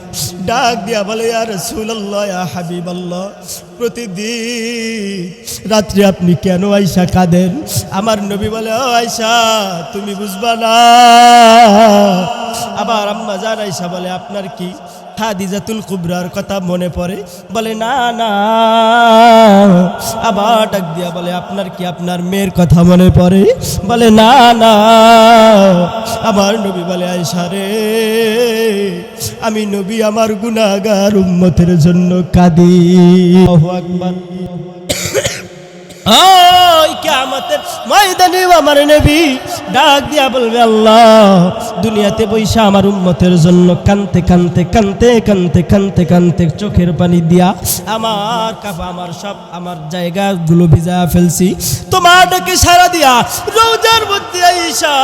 ডাক দিয়া বলে, ইয়া রাসূলুল্লাহ, ইয়া হাবিবাল্লাহ, প্রতিদিন রাত্রে আপনি কেন আয়েশা কাঁদেন? আমার নবী বলে, ও আয়েশা, তুমি বুঝবা না। আবার আম্মা জান আয়েশা বলে, আপনার কি খাদিজাতুল কুবরার কথা মনে পড়ে? বলে, না না। আবার ডাক দিয়া বলে, আপনার কি আপনার মেয়ের কথা মনে পড়ে? বলে, না না। আমার নবী বলে, আয়েশা রে, আমি নবী আমার গুনাহগার উম্মতের জন্য কাঁদি। আল্লাহু আকবার। ওই কিয়ামতের ময়দানে আমার নবী ডাক দিয়া বলবে, আল্লাহ দুনিয়াতে বৈশা আমার উম্মতের জন্য কানতে কানতে কানতে কানতে কানতে কানতে চোখের পানি দিয়া আমার কাপা আমার সব আমার জায়গাগুলো ভিজা ফেলছি, তোমার ডাকে সারা দিয়া রওজার মধ্যে আইসা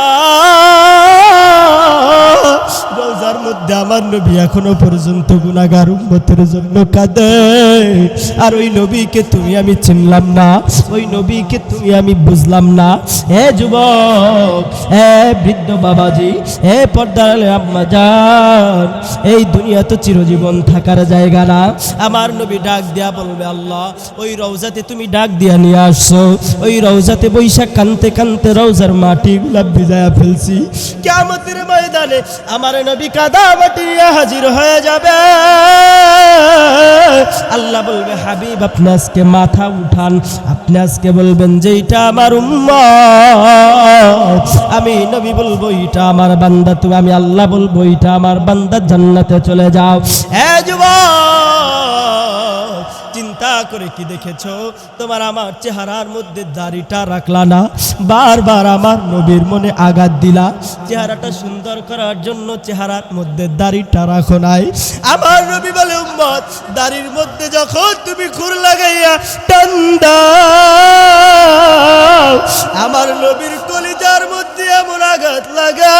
রওজার মধ্যে আমার নবী এখনো পর্যন্ত গুনাহগার উম্মতের জন্য কাঁদে। আর ওই নবীকে তুমি আমি চিনলাম না, ওই নবীকে তুমি আমি বুঝলাম না। হে যুবক, হে বৃদ্ধ বাবাজি, হে পর্দার আম্মা জান, এই দুনিয়া তো চিরজীবন থাকার জায়গা না। আমার নবী ডাক দিয়া বলবে, আল্লাহ ওই রওজাতে তুমি ডাক দিয়া নিয়ে আসছো, ওই রওজাতে বৈশাখ কানতে কানতে রওজার মাটিগুলা ভিজায়া ফেলছি। কিয়ামতের ময়দানে আমার নবী কাদা মাটি নিয়ে হাজির হয়ে যাবে। আল্লাহ বলবে, হাবিব আপনি আজকে মাথা উঠান, আপনি আজকে বলবেন যে এটা আমার উম্মত। আমি নবী বলবো এটা আমার বান্দা, তুমি আমি আল্লাহ বলবো এটা আমার বান্দা, জান্নাতে চলে যাও। হে যুবক, চিন্তা করে কি দেখেছো? তোমার আমার চেহারার মধ্যে দাড়িটা রাখলা না, বারবার আমার নবীর মনে আঘাত দিলা। চেহারাটা সুন্দর করার জন্য চেহারার মধ্যে দাড়িটা রাখো নাই। আমার নবী বলে, উম্মত দাড়ির মধ্যে যখন তুমি খুর লাগাইয়া টান দাও, আমার নবীর কলিজার মধ্যে এমন আঘাত লাগা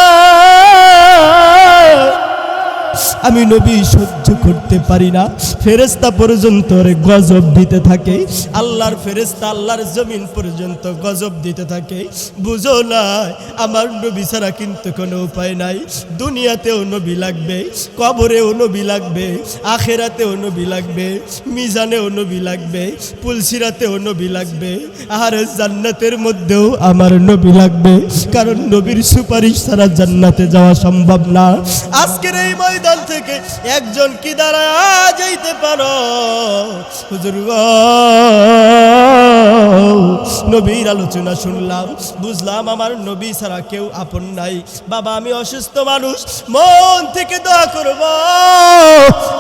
আমি নবী সহ্য করতে পারি না। ফেরেশতা পর্যন্ত রে গজব দিতে থাকে, আল্লাহর ফেরেশতা আল্লাহর জমিন পর্যন্ত গজব দিতে থাকে। বুঝো না, আমার নবী ছাড়া কিন্তু কোনো উপায় নাই। দুনিয়াতেও নবী লাগবে, কবরেও নবী লাগবে, আখেরাতেও নবী লাগবে, মিজানেও নবী লাগবে, পুলসিরাতেও নবী লাগবে, আর জান্নাতের মধ্যেও আমার নবী লাগবে। কারণ নবীর সুপারিশ ছাড়া জান্নাতে যাওয়া সম্ভব না। আজকের এই ময়দান থেকে একজন কি দাঁড়ায় যাইতে পারো? হুজুর গো, নবীর আলোচনা শুনলাম, বুঝলাম আমার নবী ছাড়া কেউ আপন নাই। বাবা আমি অসুস্থ মানুষ, মন থেকে দোয়া করব,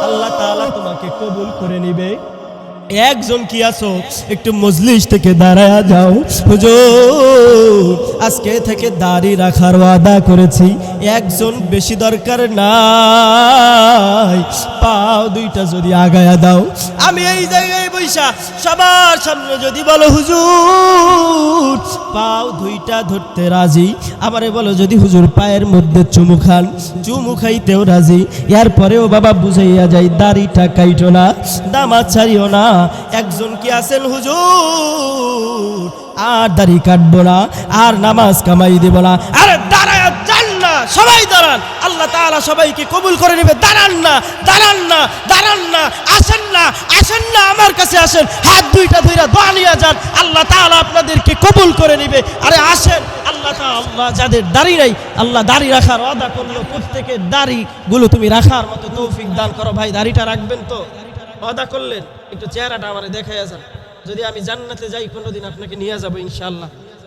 আল্লাহ তাআলা তোমাকে কবুল করে নিবে। একজন কি আছো একটু মজলিস থেকে দাঁড়ায়া যাও। হুজুর আজকে থেকে দাড়ি রাখার ওয়াদা করেছি, একজন বেশি দরকার নাই, পাও দুইটা যদি আগায়া দাও, আমি এই জায়গায় বৈশা সবার সামনে যদি বলো হুজুর পাও দুইটা ধরতে রাজি, আমারে বলো যদি হুজুর পায়ের মধ্যে চুমু খান, চুমু খাইতেও রাজি। এরপরেও বাবা বুঝাইয়া যাই দাড়িটা কাইটো না, দামাত ছাড়িও না। একজন কি আছেন হুজুর আর দাড়ি কাটবো না, আর নামাজ কামাই দেব না? আরে দাঁড়ায় যান না, সবাই দাঁড়ান, আল্লাহ তাআলা সবাইকে কবুল করে নেবে। দাঁড়ান না, দাঁড়ান না, দাঁড়ান না, আসেন না, আসেন না, আমার কাছে আসেন, হাত দুইটা ধইরা দোয়া নিয়ে যান, আল্লাহ তাআলা আপনাদেরকে কবুল করে নেবে। আরে আসেন, আল্লাহ তাআলা যাদের দাড়ি নাই, আল্লাহ দাড়ি রাখার ওয়াদা করলো, প্রত্যেকের দাড়িগুলো তুমি রাখার মতো তৌফিক দান করো। ভাই দাড়িটা রাখবেন তো? ওয়াদা করলেন, একটু চেহারাটা আমারে দেখাইয়া যান, যদি আমি জান্নাতে যাই কোনোদিন আপনাকে নিয়ে যাবো ইনশাআল্লাহ।